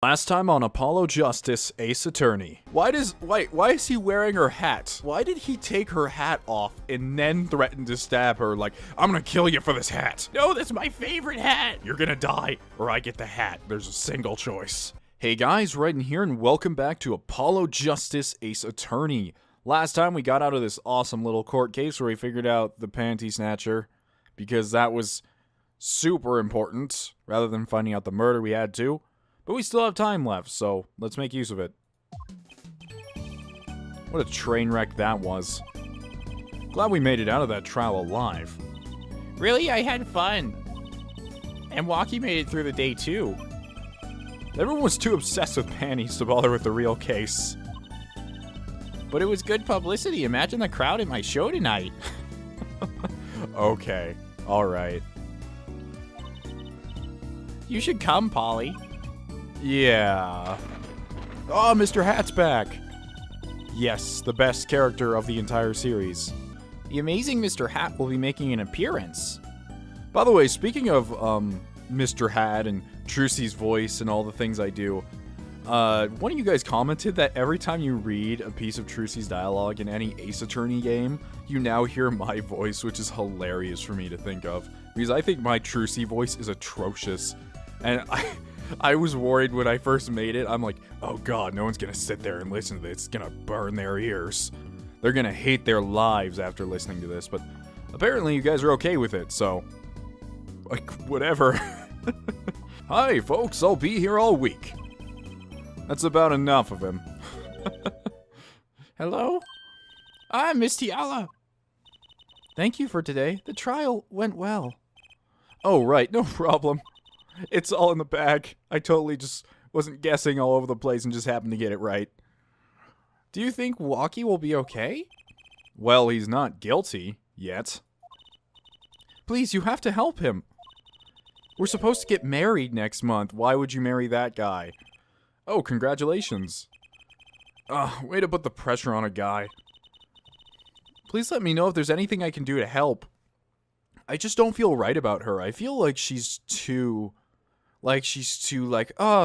Last time on Apollo Justice, Ace Attorney. Why is he wearing her hat? Why did he take her hat off and then threaten to stab her like, I'm gonna kill you for this hat? No, that's my favorite hat. You're gonna die or I get the hat. There's a single choice. Hey guys, Raiden here and welcome back to Apollo Justice, Ace Attorney. Last time we got out of this awesome little court case where we figured out the panty snatcher because that was super important rather than finding out the murder we had to. But we still have time left, so let's make use of it. What a train wreck that was. Glad we made it out of that trial alive. Really? I had fun. And Walkie made it through the day too. Everyone was too obsessed with panties to bother with the real case. But it was good publicity. Imagine the crowd at my show tonight. Okay, alright. You should come, Polly. Yeah. Oh, Mr. Hat's back. Yes, the best character of the entire series. The amazing Mr. Hat will be making an appearance. By the way, speaking of Mr. Hat and Trucy's voice and all the things I do, one of you guys commented that every time you read a piece of Trucy's dialogue in any Ace Attorney game, you now hear my voice, which is hilarious for me to think of. Because I think my Trucy voice is atrocious. And I was worried when I first made it. I'm like, oh god, no one's gonna sit there and listen to this. It's gonna burn their ears. They're gonna hate their lives after listening to this, but apparently you guys are okay with it, so like, whatever. Hi folks, I'll be here all week. That's about enough of him. Hello? I'm Miss Tiala. Thank you for today. The trial went well. Oh right, no problem. It's all in the bag. I totally just wasn't guessing all over the place and just happened to get it right. Do you think Walkie will be okay? Well, he's not guilty yet. Please, you have to help him. We're supposed to get married next month. Why would you marry that guy? Oh, congratulations. Way to put the pressure on a guy. Please let me know if there's anything I can do to help. I just don't feel right about her. I feel like she's too,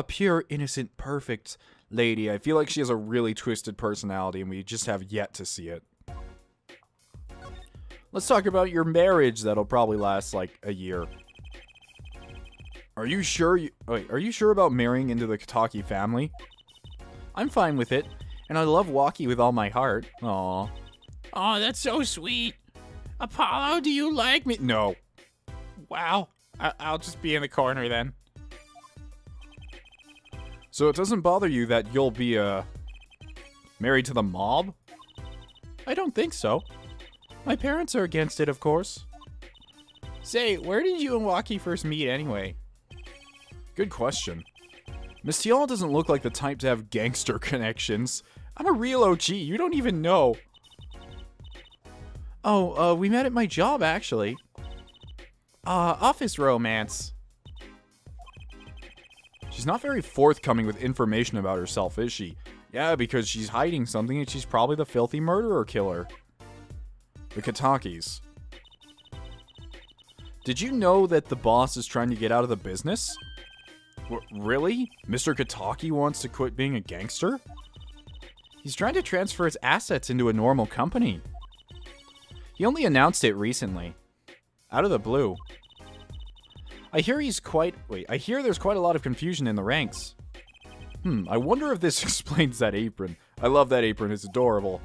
pure, innocent, perfect lady. I feel like she has a really twisted personality and we just have yet to see it. Let's talk about your marriage that'll probably last like a year. Are you sure about marrying into the Kataki family? I'm fine with it, and I love Walkie with all my heart. Aww. Oh, that's so sweet. Apollo, do you like me? No. Wow. I'll just be in the corner then. So it doesn't bother you that you'll be, married to the mob? I don't think so. My parents are against it, of course. Say, where did you and Walkie first meet anyway? Good question. Miss Tiala doesn't look like the type to have gangster connections. I'm a real OG, you don't even know. Oh, we met at my job, actually. Office romance. She's not very forthcoming with information about herself, is she? Yeah, because she's hiding something and she's probably the filthy murderer killer. The Katakis. Did you know that the boss is trying to get out of the business? Really? Mr. Kataki wants to quit being a gangster? He's trying to transfer his assets into a normal company. He only announced it recently. Out of the blue. I hear there's quite a lot of confusion in the ranks. I wonder if this explains that apron. I love that apron, it's adorable.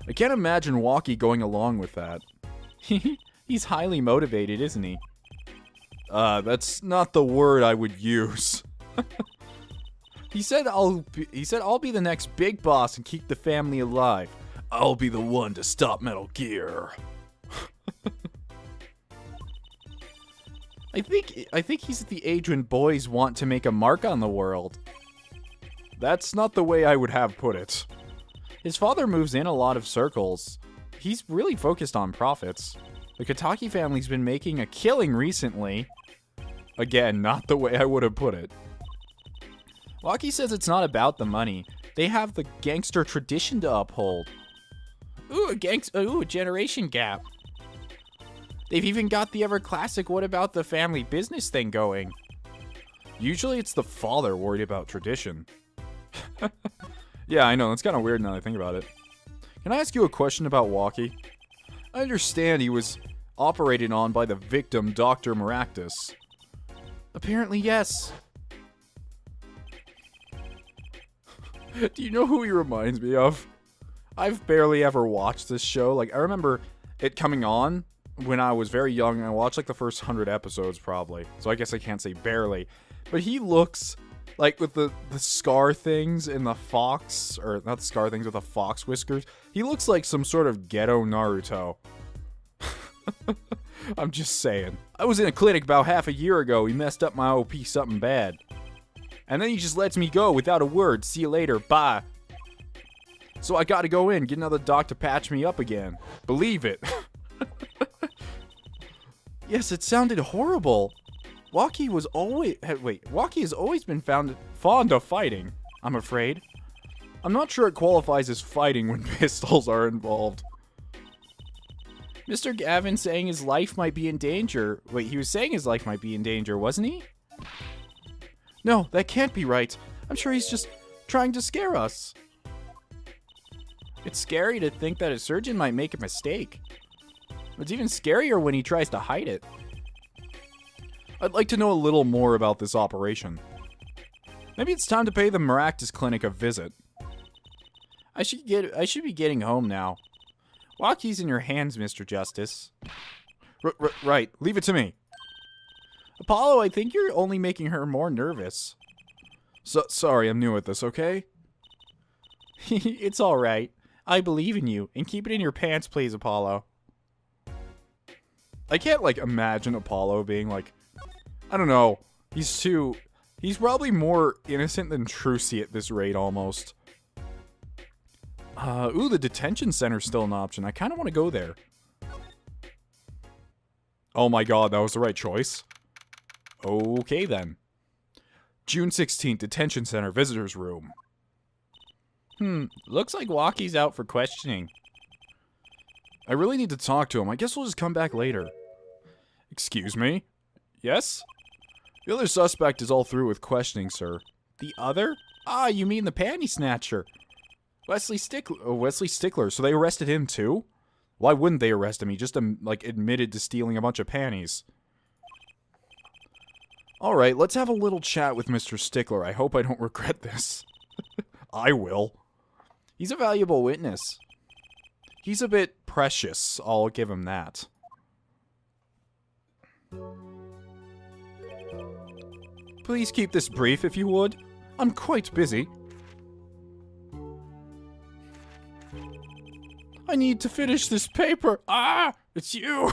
I can't imagine Walkie going along with that. He's highly motivated, isn't he? That's not the word I would use. He said I'll be the next big boss and keep the family alive. I'll be the one to stop Metal Gear. I think he's at the age when boys want to make a mark on the world. That's not the way I would have put it. His father moves in a lot of circles. He's really focused on profits. The Kataki family's been making a killing recently. Again, not the way I would have put it. Walkie says it's not about the money. They have the gangster tradition to uphold. Ooh, a generation gap. They've even got the ever classic what about the family business thing going. Usually it's the father worried about tradition. Yeah, I know, that's kind of weird now that I think about it. Can I ask you a question about Walkie? I understand he was operated on by the victim, Dr. Maractus. Apparently, yes. Do you know who he reminds me of? I've barely ever watched this show. Like, I remember it coming on when I was very young, and I watched, like, the first 100 episodes, probably. So I guess I can't say barely. But he looks, like, with the scar things and the fox, or not the scar things, with the fox whiskers. He looks like some sort of ghetto Naruto. I'm just saying. I was in a clinic about half a year ago. He messed up my OP something bad. And then he just lets me go without a word. See you later. Bye. So I gotta go in, get another doc to patch me up again. Believe it. Yes, it sounded horrible. Walkie has always been fond of fighting, I'm afraid. I'm not sure it qualifies as fighting when pistols are involved. Mr. Gavin saying his life might be in danger. Wait, he was saying his life might be in danger, wasn't he? No, that can't be right. I'm sure he's just trying to scare us. It's scary to think that a surgeon might make a mistake. It's even scarier when he tries to hide it. I'd like to know a little more about this operation. Maybe it's time to pay the Maractus Clinic a visit. I should be getting home now. Walkie's in your hands, Mr. Justice. Right, leave it to me. Apollo, I think you're only making her more nervous. Sorry, I'm new at this, okay? It's alright. I believe in you, and keep it in your pants, please, Apollo. I can't, like, imagine Apollo being, like, I don't know. He's probably more innocent than Trucy at this rate, almost. Ooh, the detention center's still an option. I kind of want to go there. Oh my god, that was the right choice. Okay, then. June 16th, detention center, visitor's room. Looks like Walkie's out for questioning. I really need to talk to him. I guess we'll just come back later. Excuse me? Yes? The other suspect is all through with questioning, sir. The other? Ah, you mean the panty snatcher. Wesley Stickler. So they arrested him too? Why wouldn't they arrest him? He just, like, admitted to stealing a bunch of panties. Alright, let's have a little chat with Mr. Stickler. I hope I don't regret this. I will. He's a valuable witness. He's a bit precious, I'll give him that. Please keep this brief if you would. I'm quite busy. I need to finish this paper. Ah, it's you.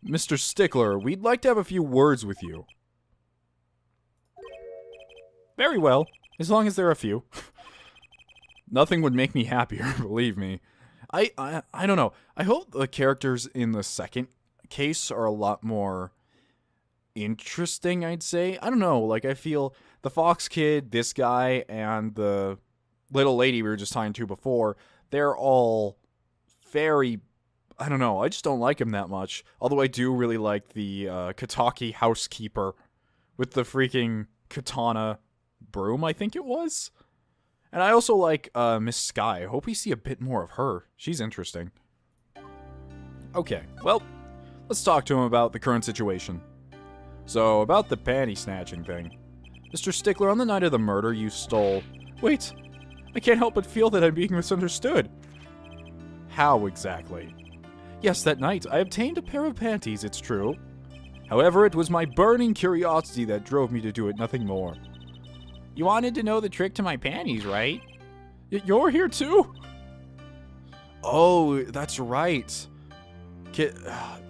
Mr. Stickler, we'd like to have a few words with you. Very well, as long as there are a few. Nothing would make me happier, believe me. I don't know. I hope the characters in the second case are a lot more interesting, I'd say. I don't know, like, I feel the Fox Kid, this guy, and the little lady we were just talking to before, they're all very, I don't know, I just don't like him that much. Although I do really like the Kataki housekeeper with the freaking katana broom, I think it was. And I also like Miss Sky. I hope we see a bit more of her. She's interesting. Okay, well, let's talk to him about the current situation. So, about the panty snatching thing. Mr. Stickler, on the night of the murder, you stole... Wait, I can't help but feel that I'm being misunderstood. How exactly? Yes, that night, I obtained a pair of panties, it's true. However, it was my burning curiosity that drove me to do it, nothing more. You wanted to know the trick to my panties, right? You're here too? Oh, that's right.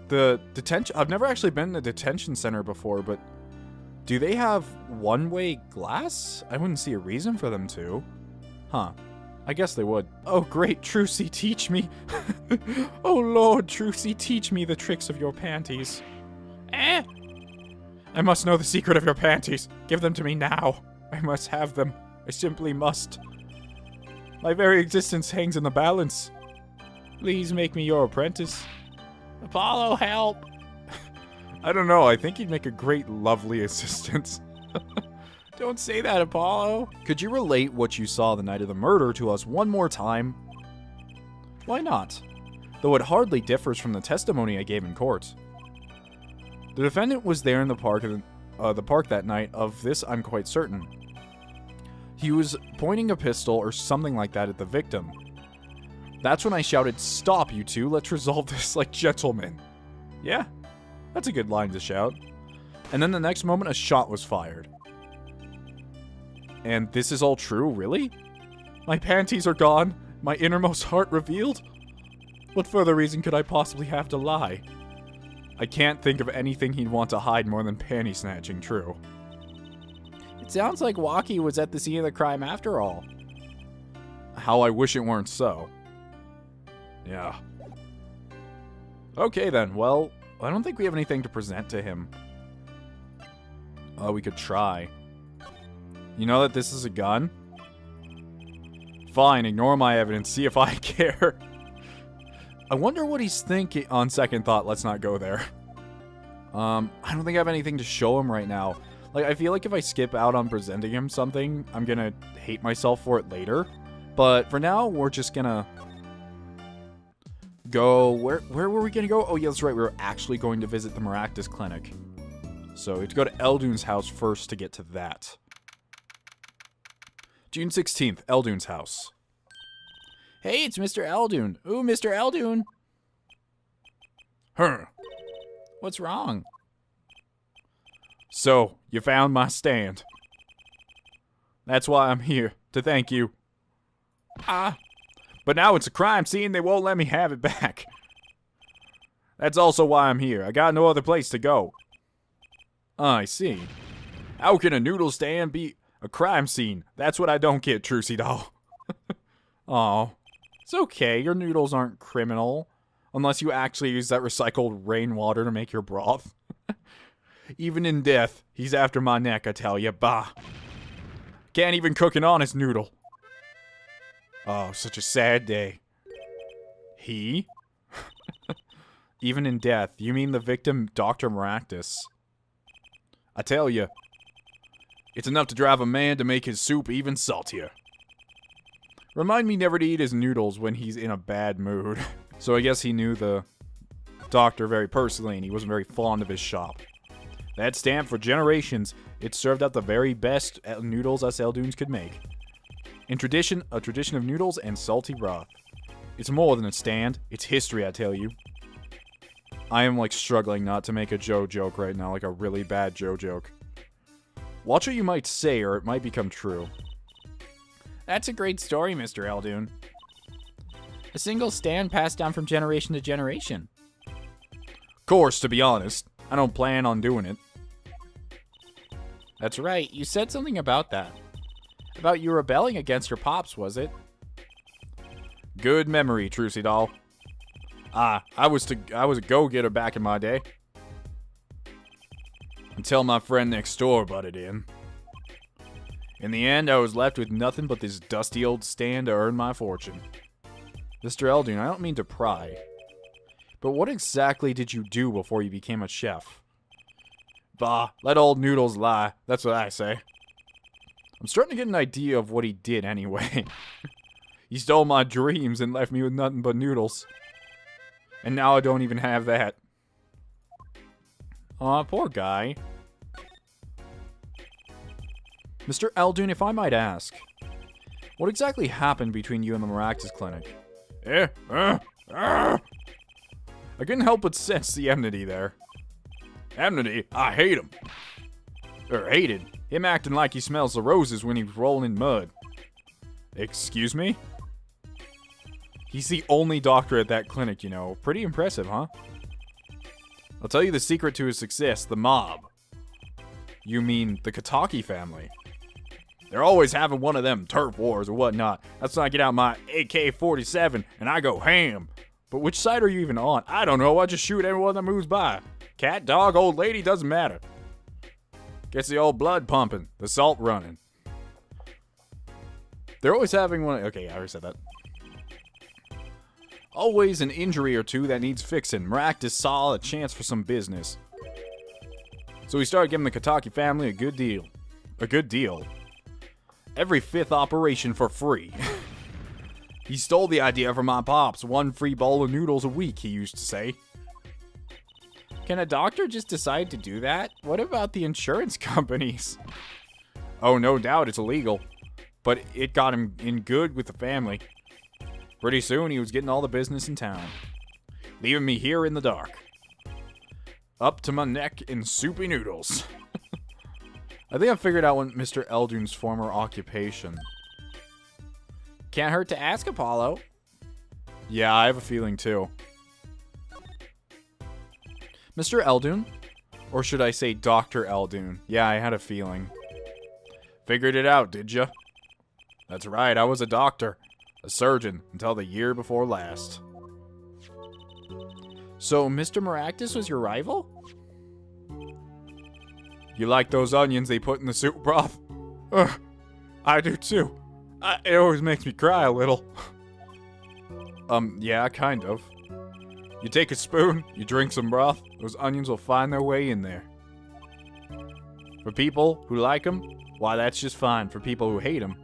The detention... I've never actually been in a detention center before, but... Do they have one-way glass? I wouldn't see a reason for them to. Huh. I guess they would. Oh, great, Trucy, teach me. Oh, Lord, Trucy, teach me the tricks of your panties. I must know the secret of your panties. Give them to me now. I must have them. I simply must. My very existence hangs in the balance. Please make me your apprentice. Apollo, help. I don't know, I think he'd make a great, lovely assistant. Don't say that, Apollo. Could you relate what you saw the night of the murder to us one more time? Why not? Though it hardly differs from the testimony I gave in court. The defendant was there in the park that night. Of this, I'm quite certain. He was pointing a pistol or something like that at the victim. That's when I shouted, "Stop, you two! Let's resolve this like gentlemen." Yeah, that's a good line to shout. And then the next moment, a shot was fired. And this is all true, really? My panties are gone, my innermost heart revealed? What further reason could I possibly have to lie? I can't think of anything he'd want to hide more than panty snatching, true. It sounds like Waki was at the scene of the crime after all. How I wish it weren't so. Yeah. Okay then, well, I don't think we have anything to present to him. We could try. You know that this is a gun? Fine, ignore my evidence, see if I care. I wonder what he's thinking. On second thought, let's not go there. I don't think I have anything to show him right now. Like, I feel like if I skip out on presenting him something, I'm gonna hate myself for it later. But for now, we're just gonna go... Where were we gonna go? Oh, yeah, that's right. We were actually going to visit the Maractus Clinic. So we have to go to Eldune's house first to get to that. June 16th, Eldune's house. Hey, it's Mr. Eldune. Ooh, Mr. Eldune. What's wrong? So, you found my stand. That's why I'm here, to thank you. But now it's a crime scene, they won't let me have it back. That's also why I'm here. I got no other place to go. I see. How can a noodle stand be a crime scene? That's what I don't get, Trucy doll. Aw. It's okay, your noodles aren't criminal. Unless you actually use that recycled rainwater to make your broth. Even in death, he's after my neck, I tell ya. Bah. Can't even cook an honest noodle. Oh, such a sad day. He? Even in death, you mean the victim, Dr. Maractus? I tell ya, it's enough to drive a man to make his soup even saltier. Remind me never to eat his noodles when he's in a bad mood. So I guess he knew the doctor very personally and he wasn't very fond of his shop. That stand for generations, it served out the very best noodles us Eldunes could make. A tradition of noodles and salty broth. It's more than a stand, it's history, I tell you. I am like struggling not to make a Joe joke right now, like a really bad Joe joke. Watch what you might say or it might become true. That's a great story, Mr. Eldune. A single stand passed down from generation to generation. Course, to be honest, I don't plan on doing it. That's right, you said something about that. About you rebelling against your pops, was it? Good memory, Trucy doll. I was a go-getter back in my day. Until my friend next door butted in. In the end, I was left with nothing but this dusty old stand to earn my fortune. Mr. Eldune, I don't mean to pry, but what exactly did you do before you became a chef? Bah, let old noodles lie, that's what I say. I'm starting to get an idea of what he did anyway. He stole my dreams and left me with nothing but noodles. And now I don't even have that. Aw, poor guy. Mr. Eldune, if I might ask, what exactly happened between you and the Maractus Clinic? I couldn't help but sense the enmity there. Enmity? I hate him. Hated. Him acting like he smells the roses when he's rolling in mud. Excuse me? He's the only doctor at that clinic, you know. Pretty impressive, huh? I'll tell you the secret to his success, the mob. You mean the Kataki family? They're always having one of them turf wars or whatnot. That's when I get out my AK-47 and I go ham. But which side are you even on? I don't know, I just shoot everyone that moves by. Cat, dog, old lady, doesn't matter. Gets the old blood pumping, the salt running. They're always having one. Okay, I already said that. Always an injury or two that needs fixing. Maractus saw a chance for some business. So we started giving the Kataki family a good deal. A good deal? Every 5th operation for free. He stole the idea from my pops. 1 free bowl of noodles a week, he used to say. Can a doctor just decide to do that? What about the insurance companies? Oh, no doubt it's illegal. But it got him in good with the family. Pretty soon he was getting all the business in town. Leaving me here in the dark. Up to my neck in soupy noodles. I think I figured out Mr. Eldoon's former occupation. Can't hurt to ask, Apollo. Yeah, I have a feeling too. Mr. Eldoon? Or should I say Dr. Eldoon? Yeah, I had a feeling. Figured it out, did ya? That's right, I was a doctor. A surgeon until the year before last. So, Mr. Maractus was your rival? You like those onions they put in the soup broth? Ugh, I do too. It always makes me cry a little. Yeah, kind of. You take a spoon, you drink some broth, those onions will find their way in there. For people who like them, why, that's just fine. For people who hate them,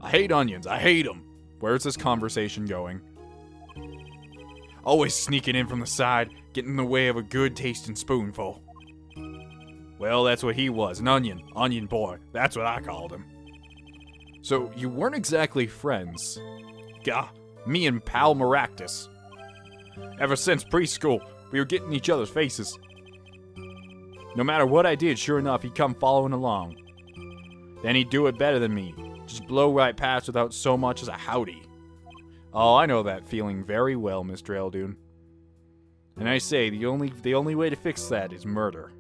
I hate onions, I hate them. Where's this conversation going? Always sneaking in from the side, getting in the way of a good tasting spoonful. Well, that's what he was, an onion boy. That's what I called him. So, you weren't exactly friends. Gah, me and Pal Maractus. Ever since preschool, we were getting in each other's faces. No matter what I did, sure enough, he'd come following along. Then he'd do it better than me. Just blow right past without so much as a howdy. Oh, I know that feeling very well, Mr. Eldoon. And I say, the only way to fix that is murder.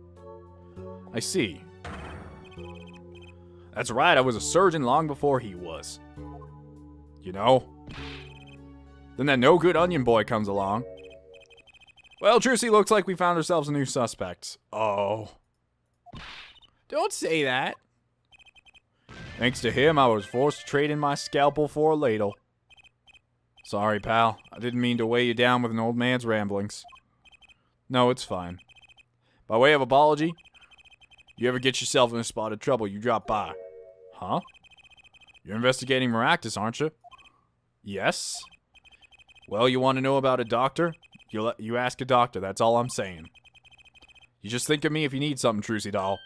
I see. That's right, I was a surgeon long before he was. You know? Then that no-good onion boy comes along. Well, Trucy, looks like we found ourselves a new suspect. Oh. Don't say that. Thanks to him, I was forced to trade in my scalpel for a ladle. Sorry, pal. I didn't mean to weigh you down with an old man's ramblings. No, it's fine. By way of apology, you ever get yourself in a spot of trouble, you drop by. Huh? You're investigating Maractus, aren't you? Yes. Well, you want to know about a doctor? You ask a doctor, that's all I'm saying. You just think of me if you need something, Trucy doll.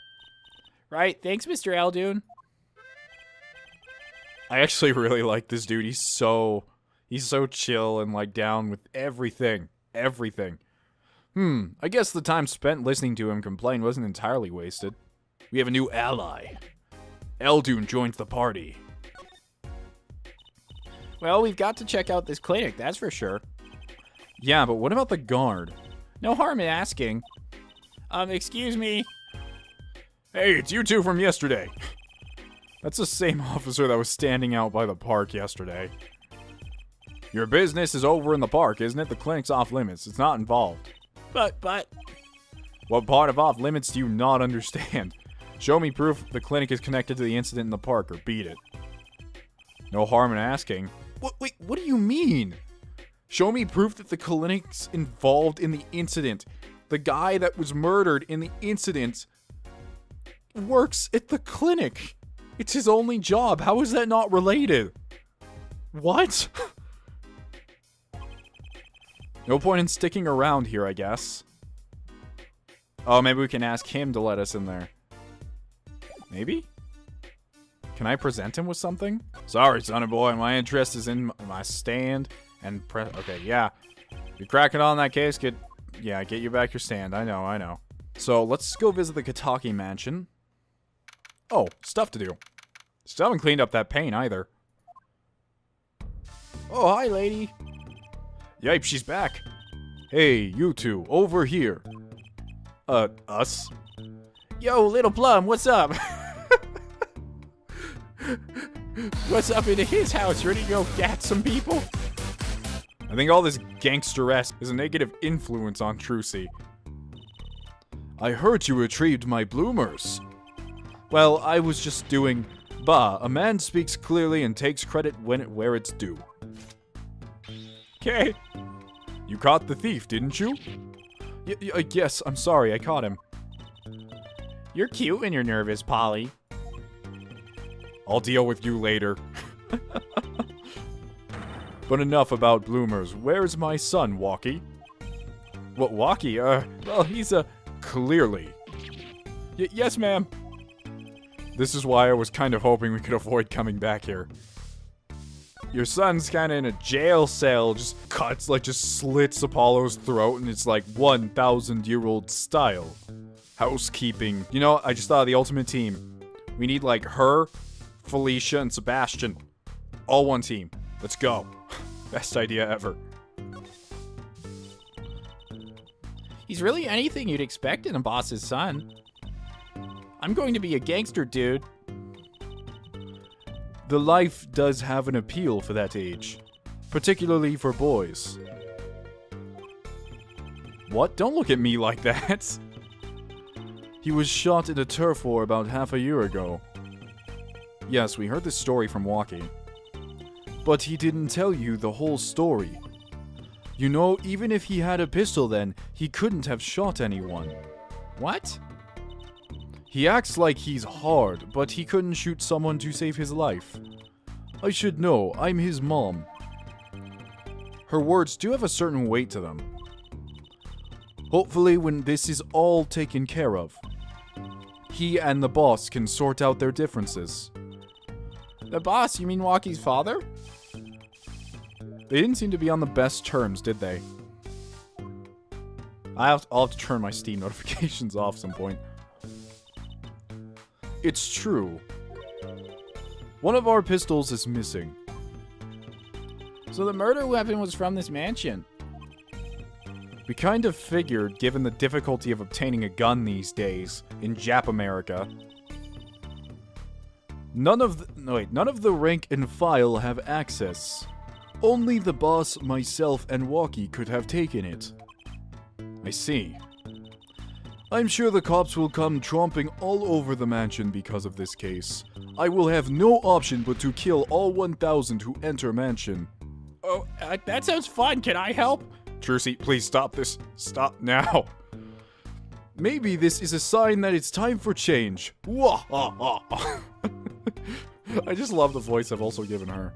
Right, thanks, Mr. Eldoon. I actually really like this dude. He's so chill and like down with everything. Everything. I guess the time spent listening to him complain wasn't entirely wasted. We have a new ally. Eldoon joins the party. Well, we've got to check out this clinic, that's for sure. Yeah, but what about the guard? No harm in asking. Excuse me. Hey, it's you two from yesterday. That's the same officer that was standing out by the park yesterday. Your business is over in the park, isn't it? The clinic's off limits. It's not involved. But... What part of off limits do you not understand? Show me proof the clinic is connected to the incident in the park, or beat it. No harm in asking. Wait, what do you mean? Show me proof that the clinic's involved in the incident. The guy that was murdered in the incident works at the clinic. It's his only job. How is that not related? What? No point in sticking around here, I guess. Oh, maybe we can ask him to let us in there. Maybe? Can I present him with something? Sorry, sonny boy. My interest is in my stand and okay, yeah. You're cracking on that case, get you back your stand. I know. So, let's go visit the Kataki mansion. Oh, stuff to do. Still haven't cleaned up that paint either. Oh, hi, lady. Yipe, she's back. Hey, you two, over here. Us? Yo, little Plum, what's up? What's up into his house? Ready to go get some people? I think all this gangster-esque is a negative influence on Trucy. I heard you retrieved my bloomers. Well, I was just doing... Bah, a man speaks clearly and takes credit where it's due. Okay. You caught the thief, didn't you? Yes, I'm sorry, I caught him. You're cute when you're nervous, Polly. I'll deal with you later. But enough about bloomers. Where's my son, Walkie? What, Walkie? Well, he's clearly. Yes, ma'am. This is why I was kind of hoping we could avoid coming back here. Your son's kind of in a jail cell, just slits Apollo's throat, and it's like 1,000-year-old style. Housekeeping. You know, I just thought of the ultimate team. We need, like, her, Felicia, and Sebastian. All one team. Let's go. Best idea ever. He's really anything you'd expect in a boss's son. I'm going to be a gangster, dude. The life does have an appeal for that age. Particularly for boys. What? Don't look at me like that. He was shot in a turf war about half a year ago. Yes, we heard this story from Walkie. But he didn't tell you the whole story. You know, even if he had a pistol then, he couldn't have shot anyone. What? He acts like he's hard, but he couldn't shoot someone to save his life. I should know, I'm his mom. Her words do have a certain weight to them. Hopefully when this is all taken care of, he and the boss can sort out their differences. The boss? You mean Walkie's father? They didn't seem to be on the best terms, did they? I'll have to turn my Steam notifications off some point. It's true. One of our pistols is missing. So the murder weapon was from this mansion. We kind of figured, given the difficulty of obtaining a gun these days in Jap America. None of the rank and file have access. Only the boss, myself, and Walkie could have taken it. I see. I'm sure the cops will come tromping all over the mansion because of this case. I will have no option but to kill all 1,000 who enter mansion. Oh, that sounds fun. Can I help? Trucy, please stop this. Stop now. Maybe this is a sign that it's time for change. I just love the voice I've also given her.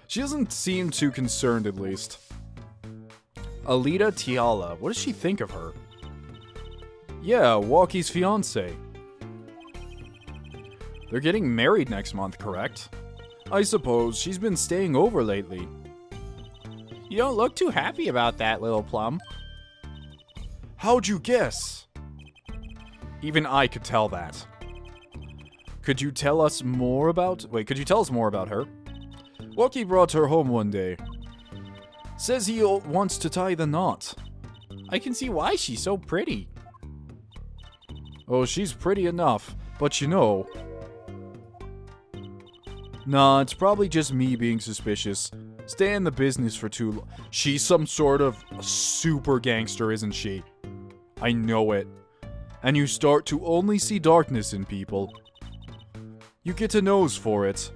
She doesn't seem too concerned, at least. Alita Tiala, what does she think of her? Yeah, Walkie's fiancé. They're getting married next month, correct? I suppose she's been staying over lately. You don't look too happy about that, little plum. How'd you guess? Even I could tell that. Could you tell us more about her? Walkie brought her home one day. Says he wants to tie the knot. I can see why. She's so pretty. Oh, she's pretty enough, but you know... Nah, it's probably just me being suspicious. Stay in the business for too long. She's some sort of super gangster, isn't she? I know it. And you start to only see darkness in people. You get a nose for it.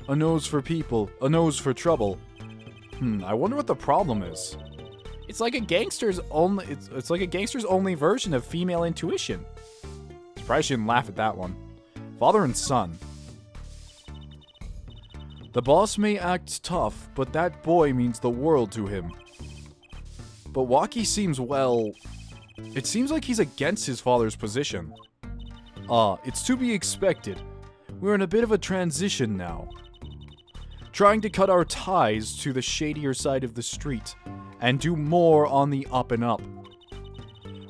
A nose for people, a nose for trouble. I wonder what the problem is. It's like a gangster's only it's like a gangster's only version of female intuition. Surprised she didn't laugh at that one. Father and son. The boss may act tough, but that boy means the world to him. But Walkie seems, well... It seems like he's against his father's position. It's to be expected. We're in a bit of a transition now. Trying to cut our ties to the shadier side of the street, and do more on the up and up.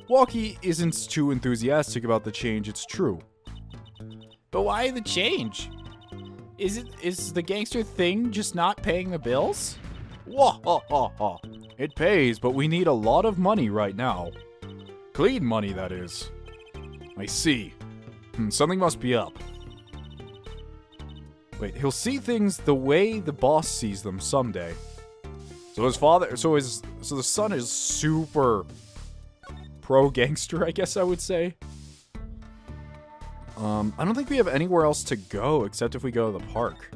Walkie isn't too enthusiastic about the change, it's true. But why the change? Is the gangster thing just not paying the bills? It pays, but we need a lot of money right now. Clean money, that is. I see. Something must be up. Wait, he'll see things the way the boss sees them someday. So the son is super pro-gangster, I guess I would say. I don't think we have anywhere else to go except if we go to the park.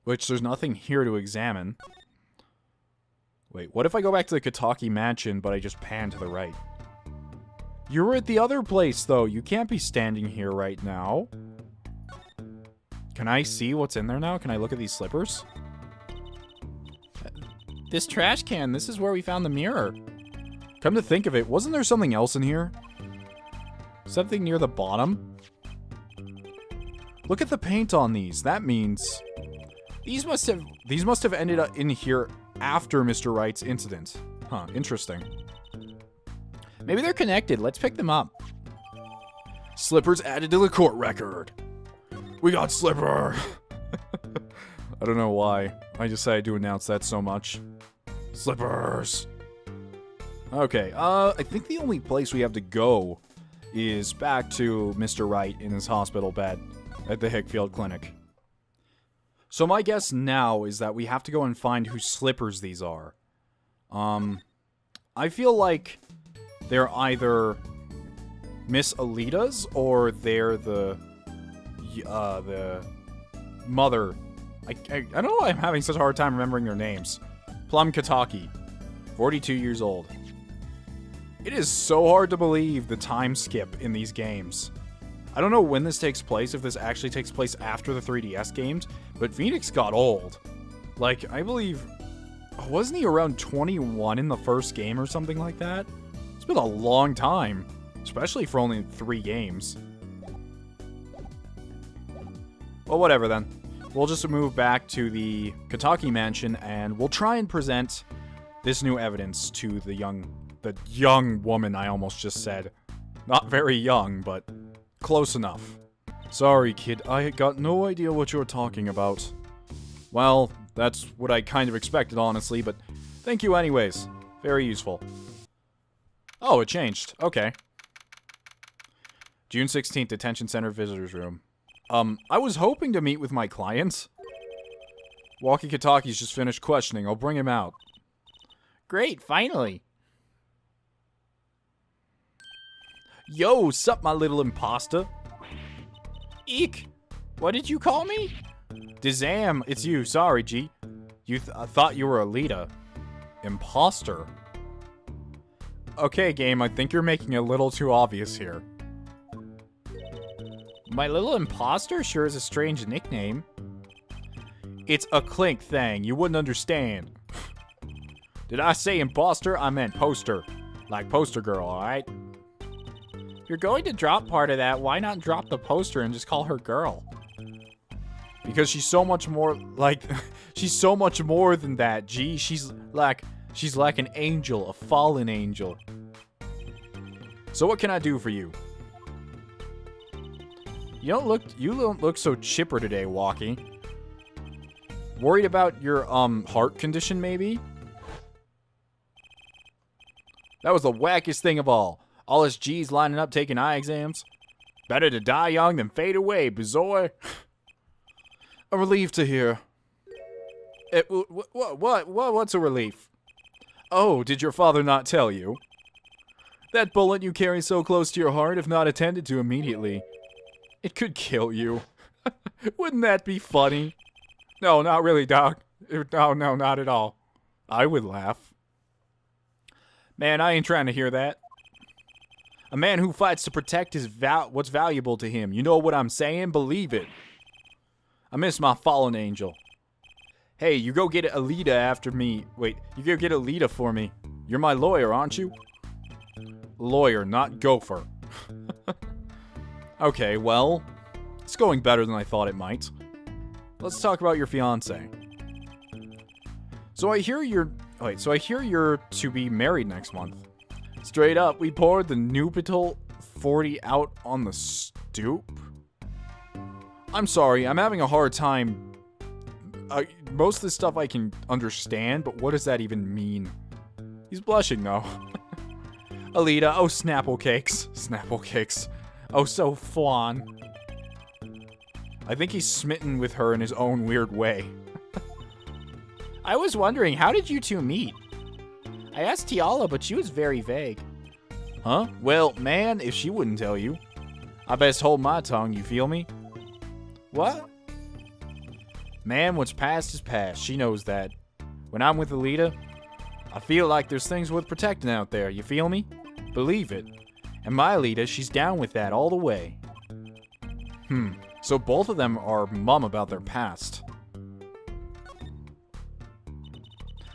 Which, there's nothing here to examine. Wait, what if I go back to the Kataki mansion, but I just pan to the right? You're at the other place, though. You can't be standing here right now. Can I see what's in there now? Can I look at these slippers? This trash can, this is where we found the mirror. Come to think of it, wasn't there something else in here? Something near the bottom? Look at the paint on these. That means these must have ended up in here after Mr. Wright's incident. Huh, interesting. Maybe they're connected. Let's pick them up. Slippers added to the court record. We got Slipper. I don't know why. I decided to announce that so much. Slippers. Okay, I think the only place we have to go is back to Mr. Wright in his hospital bed at the Hickfield Clinic. So my guess now is that we have to go and find whose slippers these are. I feel like they're either Miss Alita's or they're the mother. I don't know why I'm having such a hard time remembering their names. Plum Kataki, 42 years old. It is so hard to believe the time skip in these games. I don't know when this takes place, if this actually takes place after the 3DS games, but Phoenix got old. Like, I believe, wasn't he around 21 in the first game or something like that? It's been a long time, especially for only 3 games. Well, whatever then. We'll just move back to the Kataki mansion and we'll try and present this new evidence to the young woman I almost just said. Not very young, but close enough. Sorry, kid, I got no idea what you're talking about. Well, that's what I kind of expected, honestly, but thank you anyways. Very useful. Oh, it changed. Okay. June 16th, Detention Center Visitors Room. I was hoping to meet with my clients. Walkie-Kataki's just finished questioning. I'll bring him out. Great, finally. Yo, sup, my little imposter? Eek! What did you call me? Dizam, it's you. Sorry, G. I thought you were a leader. Imposter? Okay, game, I think you're making it a little too obvious here. My little imposter sure is a strange nickname. It's a Clink thing. You wouldn't understand. Did I say imposter? I meant poster. Like poster girl, alright? You're going to drop part of that. Why not drop the poster and just call her girl? Because she's so much more like... she's so much more than that, G. She's like an angel, a fallen angel. So what can I do for you? You don't look so chipper today, Walkie. Worried about your, heart condition, maybe? That was the wackiest thing of all. All us G's lining up taking eye exams. Better to die young than fade away, bozoy. A relief to hear. What's a relief? Oh, did your father not tell you? That bullet you carry so close to your heart, if not attended to immediately, it could kill you. Wouldn't that be funny? No, not really, Doc. No, not at all. I would laugh. Man, I ain't trying to hear that. A man who fights to protect what's valuable to him. You know what I'm saying? Believe it. I miss my fallen angel. Hey, you go get Alita after me. Wait, you go get Alita for me. You're my lawyer, aren't you? Lawyer, not gopher. Okay, well, it's going better than I thought it might. Let's talk about your fiancé. So I hear you're to be married next month. Straight up, we poured the nuptial 40 out on the stoop. I'm sorry, I'm having a hard time. Most of this stuff I can understand, but what does that even mean? He's blushing though. Alita, oh Snapple cakes. Snapple cakes. Oh, so flan. I think he's smitten with her in his own weird way. I was wondering, how did you two meet? I asked Tiala, but she was very vague. Huh? Well, man, if she wouldn't tell you. I best hold my tongue, you feel me? What? Man, what's past is past. She knows that. When I'm with Alita, I feel like there's things worth protecting out there, you feel me? Believe it. And my Alita, she's down with that all the way. So both of them are mum about their past.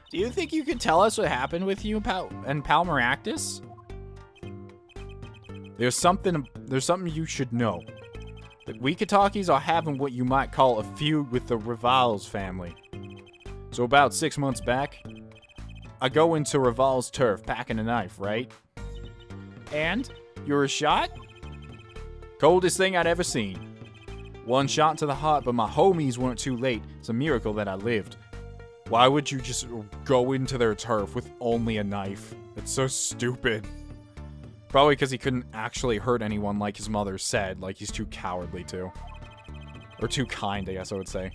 Do you think you could tell us what happened with you and Pal Maractus? There's something you should know. The Wikatakis are having what you might call a feud with the Rivals family. So about 6 months back, I go into Rival's turf packing a knife, right? And? You were shot? Coldest thing I'd ever seen. One shot to the heart, but my homies weren't too late. It's a miracle that I lived. Why would you just go into their turf with only a knife? It's so stupid. Probably because he couldn't actually hurt anyone like his mother said, like he's too cowardly to. Or too kind, I guess I would say.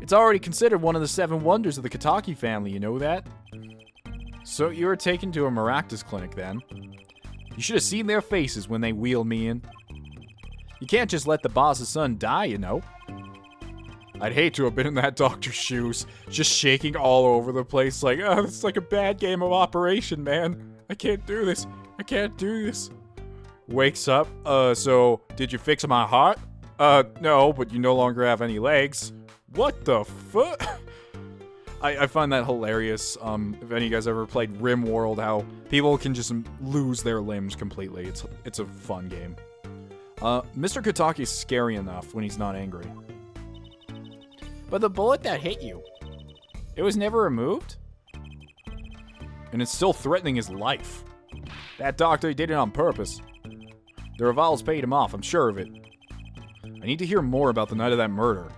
It's already considered one of the 7 wonders of the Kataki family, you know that? So you were taken to a Maractus clinic then? You should have seen their faces when they wheeled me in. You can't just let the boss's son die, you know? I'd hate to have been in that doctor's shoes, just shaking all over the place like, oh, this is like a bad game of Operation, man. I can't do this. I can't do this. Wakes up, so, did you fix my heart? No, but you no longer have any legs. What the fuck? I find that hilarious. If any of you guys ever played RimWorld, how people can just lose their limbs completely. It's a fun game. Mr. Kataki's scary enough when he's not angry. But the bullet that hit you, it was never removed? And it's still threatening his life. That doctor did it on purpose. The Rivals paid him off, I'm sure of it. I need to hear more about the night of that murder.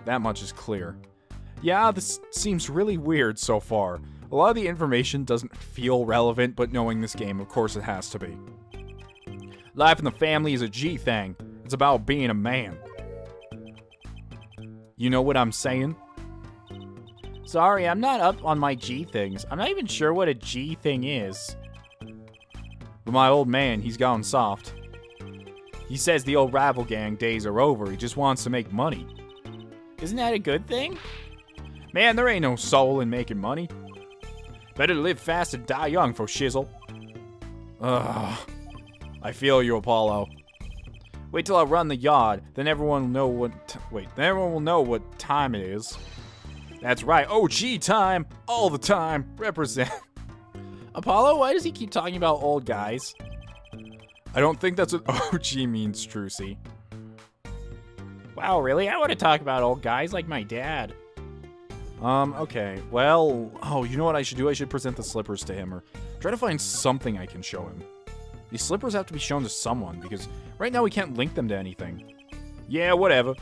That much is clear. Yeah, this seems really weird so far. A lot of the information doesn't feel relevant, but knowing this game, of course it has to be. Life in the family is a G thing. It's about being a man. You know what I'm saying? Sorry, I'm not up on my G things. I'm not even sure what a G thing is. But my old man, he's gone soft. He says the old rival gang days are over. He just wants to make money. Isn't that a good thing? Man, there ain't no soul in making money. Better live fast and die young for shizzle. Ugh. I feel you, Apollo. Wait till I run the yard, then everyone will know what time it is. That's right, OG time, all the time, represent. Apollo, why does he keep talking about old guys? I don't think that's what OG means, Trucy. Wow, really? I want to talk about old guys like my dad. Okay. Well, you know what I should do? I should present the slippers to him, or try to find something I can show him. These slippers have to be shown to someone, because right now we can't link them to anything. Yeah, whatever.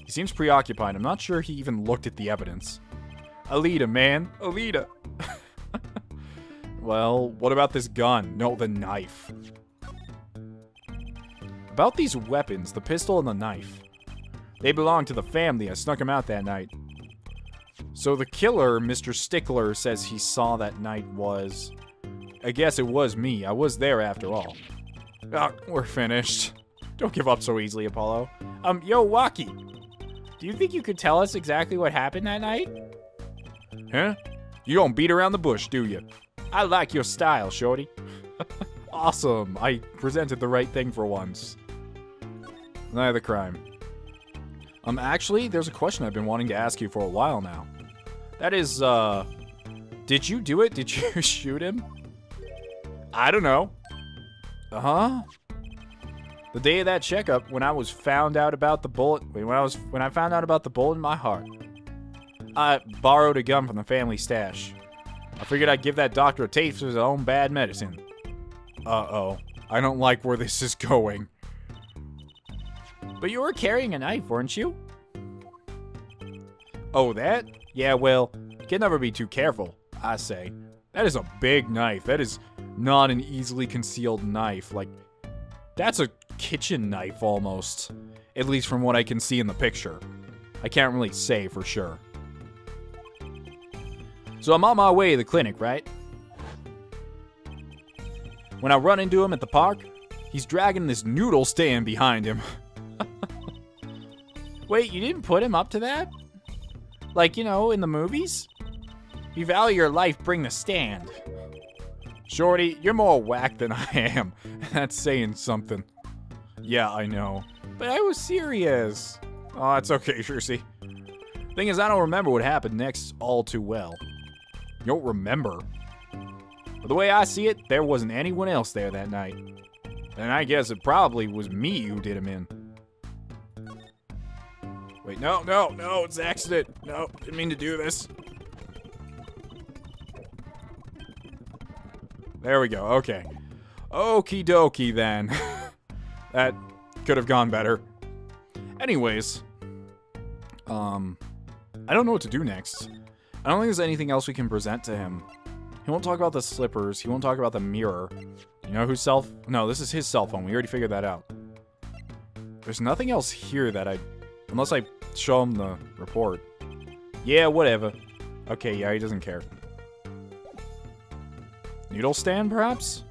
He seems preoccupied. I'm not sure he even looked at the evidence. Alita, man. Alita. Well, what about this gun? No, the knife. About these weapons, the pistol and the knife. They belong to the family. I snuck them out that night. So the killer, Mr. Stickler, says he saw that night was... I guess it was me. I was there after all. We're finished. Don't give up so easily, Apollo. Yo, Waki. Do you think you could tell us exactly what happened that night? Huh? You don't beat around the bush, do you? I like your style, shorty. Awesome. I presented the right thing for once. Night of the crime. Actually, there's a question I've been wanting to ask you for a while now. That is, did you do it? Did you shoot him? I don't know. Uh-huh. The day of that checkup, when I found out about the bullet, when I found out about the bullet in my heart, I borrowed a gun from the family stash. I figured I'd give that doctor a taste of his own bad medicine. Uh-oh. I don't like where this is going. But you were carrying a knife, weren't you? Oh, that? Yeah, well, you can never be too careful, I say. That is a big knife. That is not an easily concealed knife. Like, that's a kitchen knife almost. At least from what I can see in the picture. I can't really say for sure. So I'm on my way to the clinic, right? When I run into him at the park, he's dragging this noodle stand behind him. Wait, you didn't put him up to that? Like, you know, in the movies? You value your life, bring the stand. Shorty, you're more whack than I am. That's saying something. Yeah, I know. But I was serious. Oh, it's okay, Trucy. Thing is, I don't remember what happened next all too well. You don't remember? But the way I see it, there wasn't anyone else there that night. And I guess it probably was me who did him in. Wait, no, it's an accident. No, didn't mean to do this. There we go, okay. Okie dokie then. That could have gone better. Anyways, I don't know what to do next. I don't think there's anything else we can present to him. He won't talk about the slippers. He won't talk about the mirror. You know whose No, this is his cell phone. We already figured that out. There's nothing else here that unless I show him the report. Yeah, whatever. Okay, yeah, he doesn't care. Needle stand, perhaps?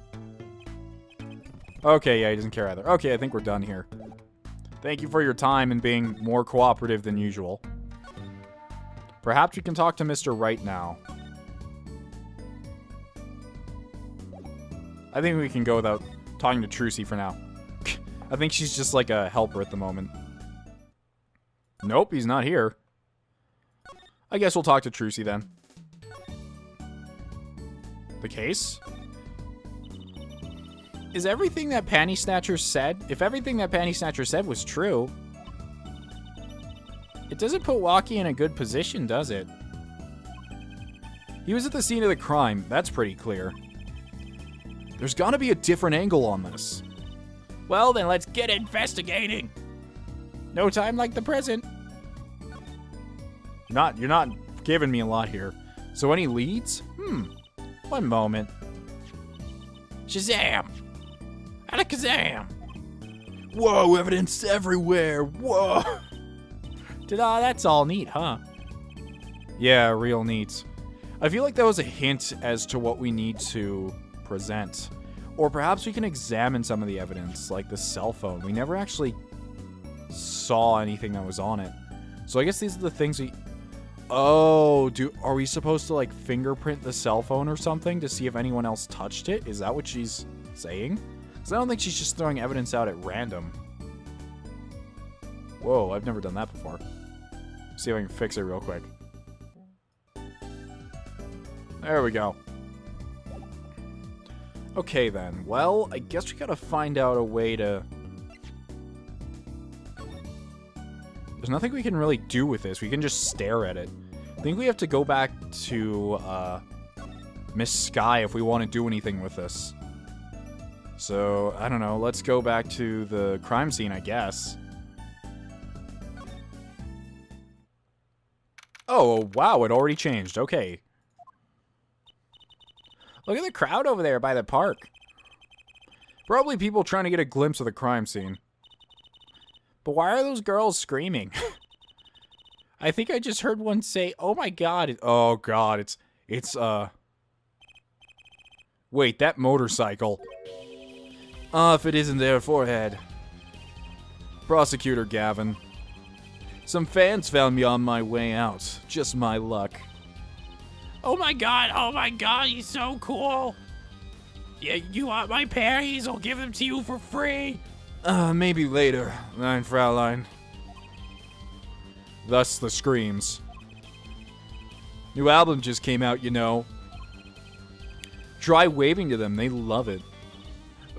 Okay, yeah, he doesn't care either. Okay, I think we're done here. Thank you for your time and being more cooperative than usual. Perhaps we can talk to Mr. Wright now. I think we can go without talking to Trucy for now. I think she's just like a helper at the moment. Nope, he's not here. I guess we'll talk to Trucy then. The case? Is everything that Panty Snatcher said? If everything that Panty Snatcher said was true, it doesn't put Walkie in a good position, does it? He was at the scene of the crime. That's pretty clear. There's gotta be a different angle on this. Well, then let's get investigating. No time like the present. You're not giving me a lot here. So any leads? One moment. Shazam! Alakazam! Whoa, evidence everywhere! Whoa! Ta-da, that's all neat, huh? Yeah, real neat. I feel like that was a hint as to what we need to present. Or perhaps we can examine some of the evidence, like the cell phone. We never actually saw anything that was on it. So I guess these are the things we... Oh, are we supposed to, like, fingerprint the cell phone or something to see if anyone else touched it? Is that what she's saying? Because I don't think she's just throwing evidence out at random. Whoa, I've never done that before. See if I can fix it real quick. There we go. Okay, then. Well, I guess we gotta find out a way to... There's nothing we can really do with this. We can just stare at it. I think we have to go back to Miss Sky if we want to do anything with this. So, I don't know. Let's go back to the crime scene, I guess. Oh, wow. It already changed. Okay. Look at the crowd over there by the park. Probably people trying to get a glimpse of the crime scene. But why are those girls screaming? I think I just heard one say, "Oh my god." Oh god, it's Wait, that motorcycle. If it isn't their forehead. Prosecutor Gavin. Some fans found me on my way out. Just my luck. Oh my god, he's so cool. Yeah, you want my panties? I'll give them to you for free. Maybe later, Mein Fraulein. Thus the screams. New album just came out, you know. Try waving to them, they love it.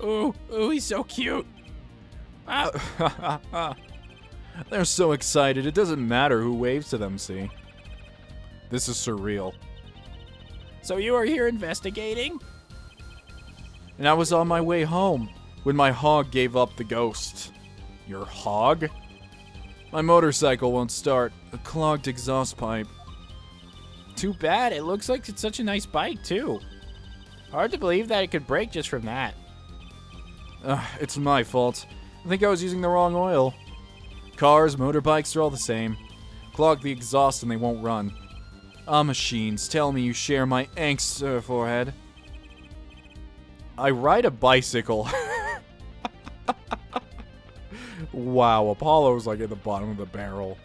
Ooh, he's so cute. They're so excited, it doesn't matter who waves to them, see? This is surreal. So you are here investigating? And I was on my way home when my hog gave up the ghost. Your hog? My motorcycle won't start. A clogged exhaust pipe. Too bad. It looks like it's such a nice bike, too. Hard to believe that it could break just from that. It's my fault. I think I was using the wrong oil. Cars, motorbikes, are all the same. Clog the exhaust and they won't run. Machines, tell me you share my angst, forehead. I ride a bicycle. Wow, Apollo's like at the bottom of the barrel.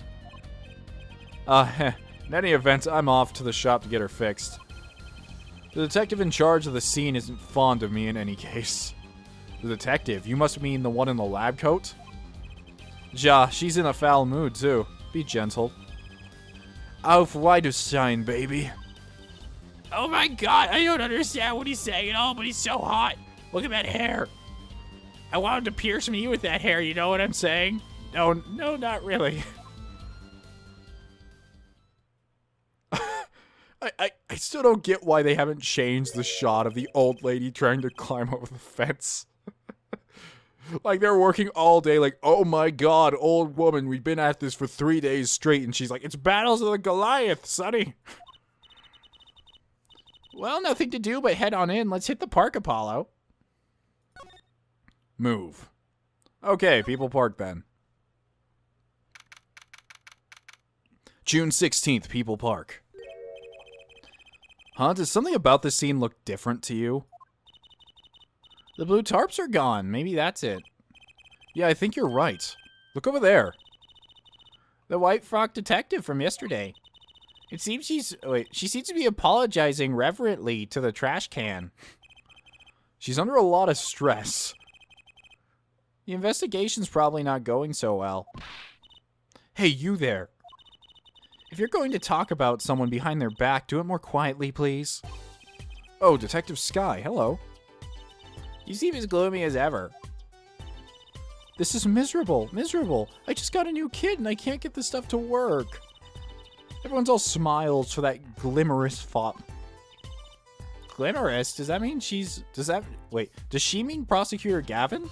In any event, I'm off to the shop to get her fixed. The detective in charge of the scene isn't fond of me in any case. The detective? You must mean the one in the lab coat? Ja, she's in a foul mood, too. Be gentle. Auf Wiedersehen, baby. Oh my god, I don't understand what he's saying at all, but he's so hot. Look at that hair. I wanted to pierce me with that hair, you know what I'm saying? No, not really. I still don't get why they haven't changed the shot of the old lady trying to climb over the fence. Like, they're working all day, like, oh my god, old woman, we've been at this for 3 days straight, and she's like, it's Battles of the Goliath, sonny. Well, nothing to do but head on in. Let's hit the park, Apollo. Move. Okay, People Park then. June 16th, People Park. Huh? Does something about this scene look different to you? The blue tarps are gone. Maybe that's it. Yeah, I think you're right. Look over there. The white frock detective from yesterday. It seems she seems to be apologizing reverently to the trash can. She's under a lot of stress. The investigation's probably not going so well. Hey, you there. If you're going to talk about someone behind their back, do it more quietly, please. Oh, Detective Sky, hello. You seem as gloomy as ever. This is miserable. I just got a new kid and I can't get this stuff to work. Everyone's all smiles for that glimmerous fop. Glimmerous? Does that mean does she mean Prosecutor Gavin?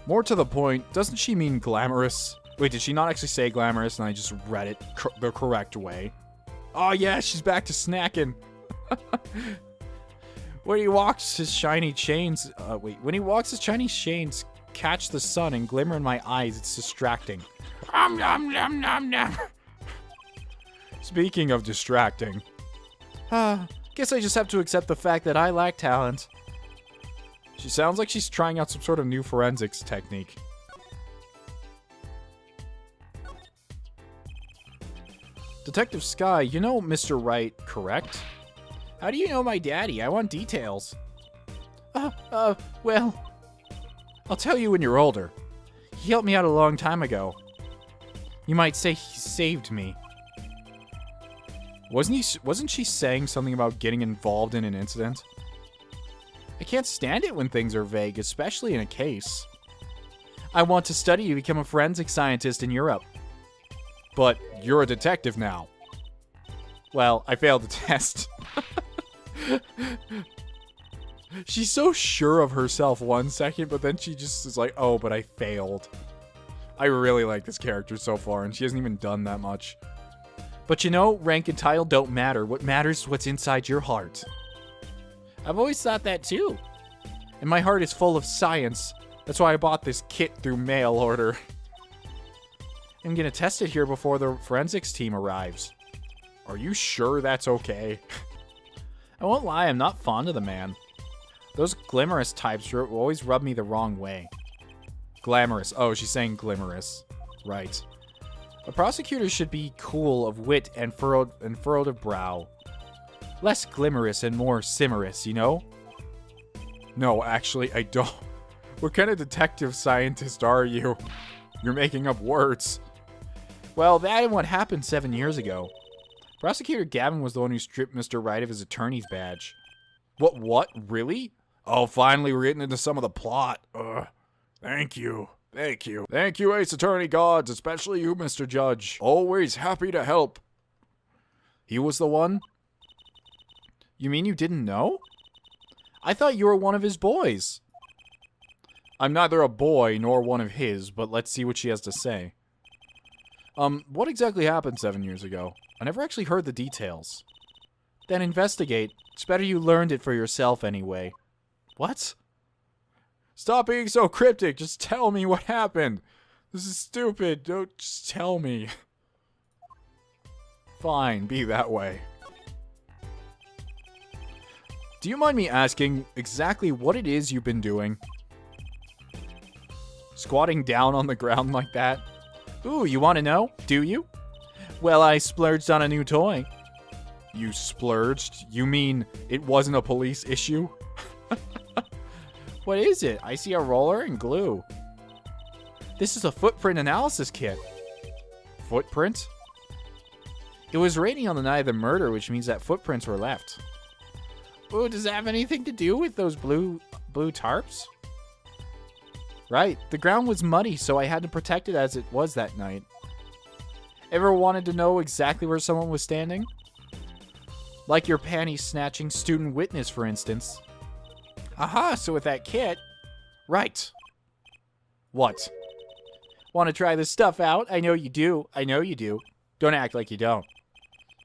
More to the point, doesn't she mean glamorous? Wait, did she not actually say glamorous and I just read it the correct way? Oh yeah, she's back to snacking. When he walks his shiny chains catch the sun and glimmer in my eyes, it's distracting. Nom nom nom nom. Speaking of distracting. Guess I just have to accept the fact that I lack talent. She sounds like she's trying out some sort of new forensics technique. Detective Sky, you know Mr. Wright, correct? How do you know my daddy? I want details. Well, I'll tell you when you're older. He helped me out a long time ago. You might say he saved me. Wasn't she saying something about getting involved in an incident? I can't stand it when things are vague, especially in a case. I want to study to become a forensic scientist in Europe. But you're a detective now. Well, I failed the test. She's so sure of herself 1 second, but then she just is like, oh, but I failed. I really like this character so far, and she hasn't even done that much. But you know, rank and title don't matter. What matters is what's inside your heart. I've always thought that too. And my heart is full of science. That's why I bought this kit through mail order. I'm gonna test it here before the forensics team arrives. Are you sure that's okay? I won't lie, I'm not fond of the man. Those glamorous types always rub me the wrong way. Glamorous. Oh, she's saying glimmerous. Right. A prosecutor should be cool of wit and furrowed of brow. Less glimmerous and more simmerous, you know? No, actually, I don't. What kind of detective scientist are you? You're making up words. Well, that ain't what happened 7 years ago. Prosecutor Gavin was the one who stripped Mr. Wright of his attorney's badge. What? Really? Oh, finally, we're getting into some of the plot. Thank you. Thank you, Ace Attorney Gods, especially you, Mr. Judge. Always happy to help. He was the one? You mean you didn't know? I thought you were one of his boys. I'm neither a boy nor one of his, but let's see what she has to say. What exactly happened 7 years ago? I never actually heard the details. Then investigate. It's better you learned it for yourself anyway. What? Stop being so cryptic. Just tell me what happened. This is stupid. Don't just tell me. Fine, be that way. Do you mind me asking exactly what it is you've been doing? Squatting down on the ground like that? Ooh, you want to know? Do you? Well, I splurged on a new toy. You splurged? You mean it wasn't a police issue? What is it? I see a roller and glue. This is a footprint analysis kit. Footprint? It was raining on the night of the murder, which means that footprints were left. Oh, does that have anything to do with those blue tarps? Right. The ground was muddy, so I had to protect it as it was that night. Ever wanted to know exactly where someone was standing? Like your panty-snatching student witness, for instance. Aha, so with that kit... Right. What? Want to try this stuff out? I know you do. I know you do. Don't act like you don't.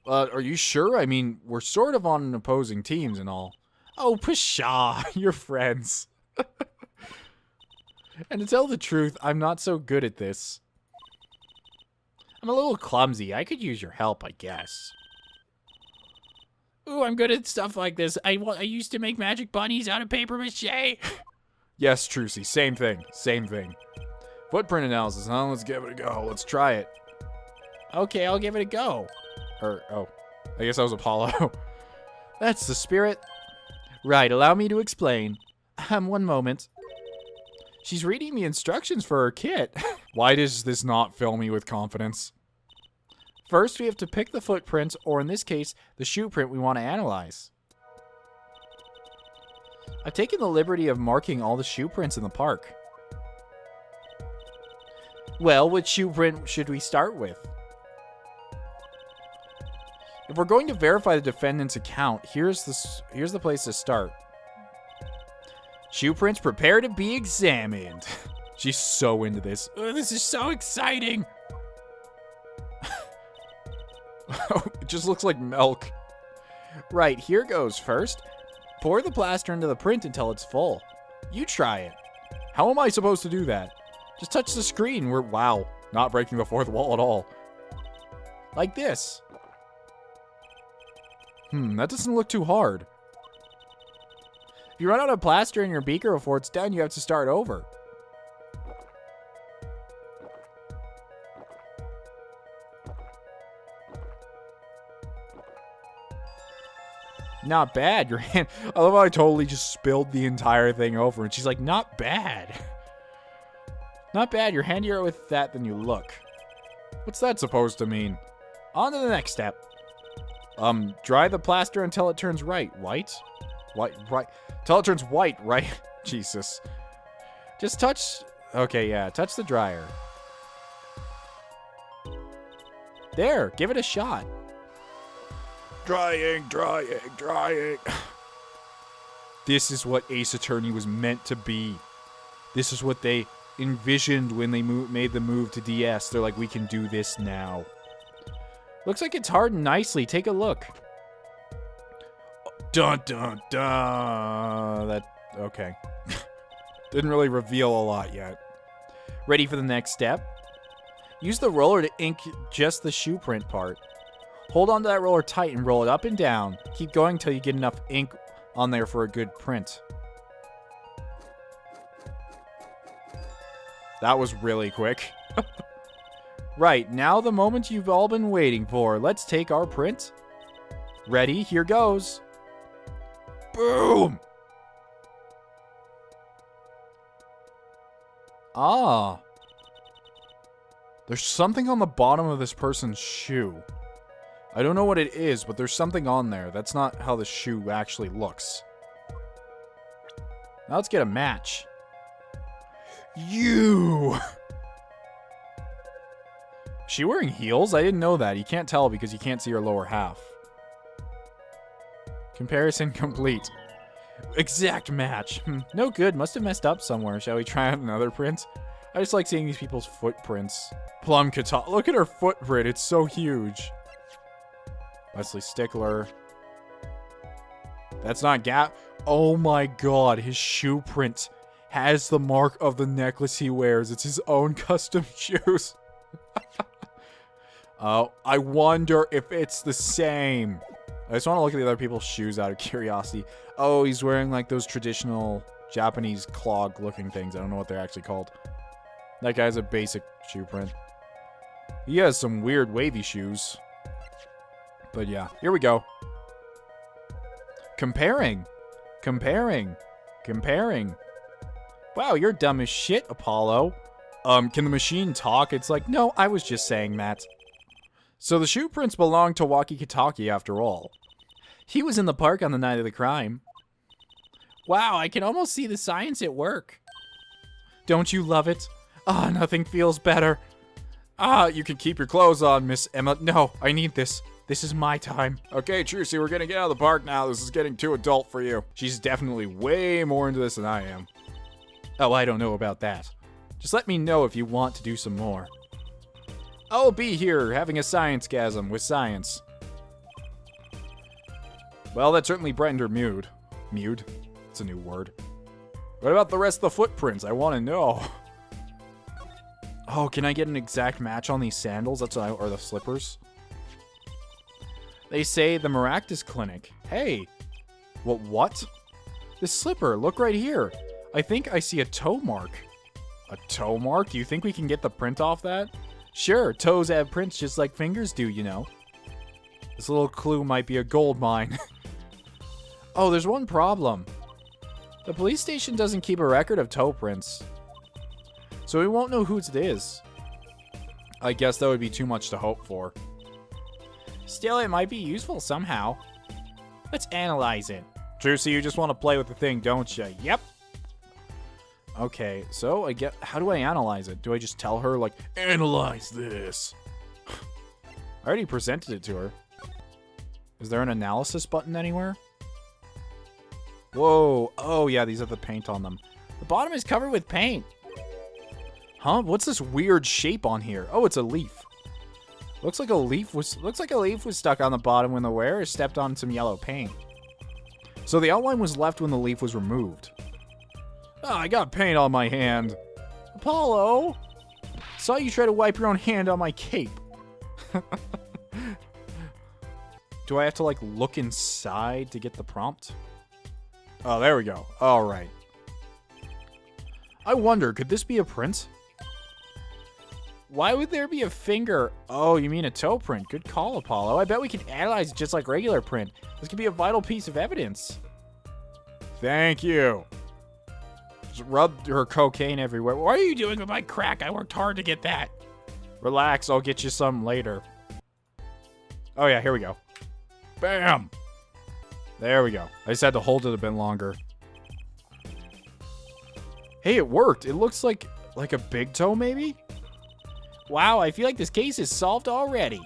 Are you sure? I mean, we're sort of on opposing teams and all. Oh, pshaw. You're friends. And to tell the truth, I'm not so good at this. I'm a little clumsy. I could use your help, I guess. Ooh, I'm good at stuff like this. I used to make magic bunnies out of paper mache. Yes, Trucy, same thing. Same thing. Footprint analysis, huh? Let's give it a go. Let's try it. Okay, I'll give it a go. Oh, I guess that was Apollo. That's the spirit. Right, allow me to explain. One moment. She's reading the instructions for her kit. Why does this not fill me with confidence? First, we have to pick the footprints, or in this case, the shoe print we want to analyze. I've taken the liberty of marking all the shoe prints in the park. Well, which shoe print should we start with? If we're going to verify the defendant's account, here's the place to start. Shoe prints prepare to be examined. She's so into this. Oh, this is so exciting. It just looks like milk. Right, here goes. First, pour the plaster into the print until it's full. You try it. How am I supposed to do that? Just touch the screen. Wow, not breaking the fourth wall at all. Like this. That doesn't look too hard. If you run out of plaster in your beaker before it's done, you have to start over. Not bad. Your hand. I love how I totally just spilled the entire thing over, and she's like, not bad. Not bad. You're handier with that than you look. What's that supposed to mean? On to the next step. Dry the plaster until it turns white. White? Right. Till it turns white, right? Jesus. Just touch... Okay, yeah. Touch the dryer. There. Give it a shot. Drying. This is what Ace Attorney was meant to be. This is what they envisioned when they made the move to DS. They're like, we can do this now. Looks like it's hardened nicely. Take a look. Dun, dun, dun. Okay. Didn't really reveal a lot yet. Ready for the next step? Use the roller to ink just the shoe print part. Hold onto that roller tight and roll it up and down. Keep going until you get enough ink on there for a good print. That was really quick. Right, now the moment you've all been waiting for. Let's take our print. Ready? Here goes. Boom! Ah. There's something on the bottom of this person's shoe. I don't know what it is, but there's something on there. That's not how the shoe actually looks. Now let's get a match. You! Is she wearing heels? I didn't know that. You can't tell because you can't see her lower half. Comparison complete. Exact match. No good. Must have messed up somewhere. Shall we try out another print? I just like seeing these people's footprints. Plum Katana. Look at her footprint. It's so huge. Leslie Stickler. That's not Gap. Oh my god. His shoe print has the mark of the necklace he wears. It's his own custom shoes. Oh, I wonder if it's the same. I just want to look at the other people's shoes out of curiosity. Oh, he's wearing like those traditional Japanese clog looking things. I don't know what they're actually called. That guy's a basic shoe print. He has some weird wavy shoes. But yeah, here we go. Comparing. Wow, you're dumb as shit, Apollo. Can the machine talk? It's like, no, I was just saying that. So the shoe prints belong to Wakikitaki after all. He was in the park on the night of the crime. Wow, I can almost see the science at work. Don't you love it? Ah, nothing feels better. Ah, you can keep your clothes on, Miss Emma. No, I need this. This is my time. Okay, Trucy, we're gonna get out of the park now. This is getting too adult for you. She's definitely way more into this than I am. Oh, I don't know about that. Just let me know if you want to do some more. I'll be here having a Sciencegasm with science. Well, that certainly brightened her mood. Mood? It's a new word. What about the rest of the footprints? I want to know. Oh, can I get an exact match on these sandals? That's what or the slippers? They say the Maractus Clinic. Hey. What? This slipper, look right here. I think I see a toe mark. A toe mark? Do you think we can get the print off that? Sure, toes have prints just like fingers do, you know. This little clue might be a gold mine. Oh, there's one problem. The police station doesn't keep a record of toe prints. So we won't know whose it is. I guess that would be too much to hope for. Still, it might be useful somehow. Let's analyze it. Trucy, you just want to play with the thing, don't you? Yep. Okay, so how do I analyze it? Do I just tell her, like, analyze this? I already presented it to her. Is there an analysis button anywhere? Whoa. Oh, yeah, these have the paint on them. The bottom is covered with paint. Huh? What's this weird shape on here? Oh, it's a leaf. Looks like a leaf was stuck on the bottom when the wearer stepped on some yellow paint. So the outline was left when the leaf was removed. Oh, I got paint on my hand. Apollo! Saw you try to wipe your own hand on my cape. Do I have to, like, look inside to get the prompt? Oh, there we go. All right. I wonder, could this be a print? Why would there be a finger? Oh, you mean a toe print. Good call, Apollo. I bet we can analyze it just like regular print. This could be a vital piece of evidence. Thank you. Just rubbed her cocaine everywhere. What are you doing with my crack? I worked hard to get that. Relax, I'll get you some later. Oh yeah, here we go. Bam! There we go. I just had to hold it a bit longer. Hey, it worked. It looks like a big toe, maybe? Wow, I feel like this case is solved already.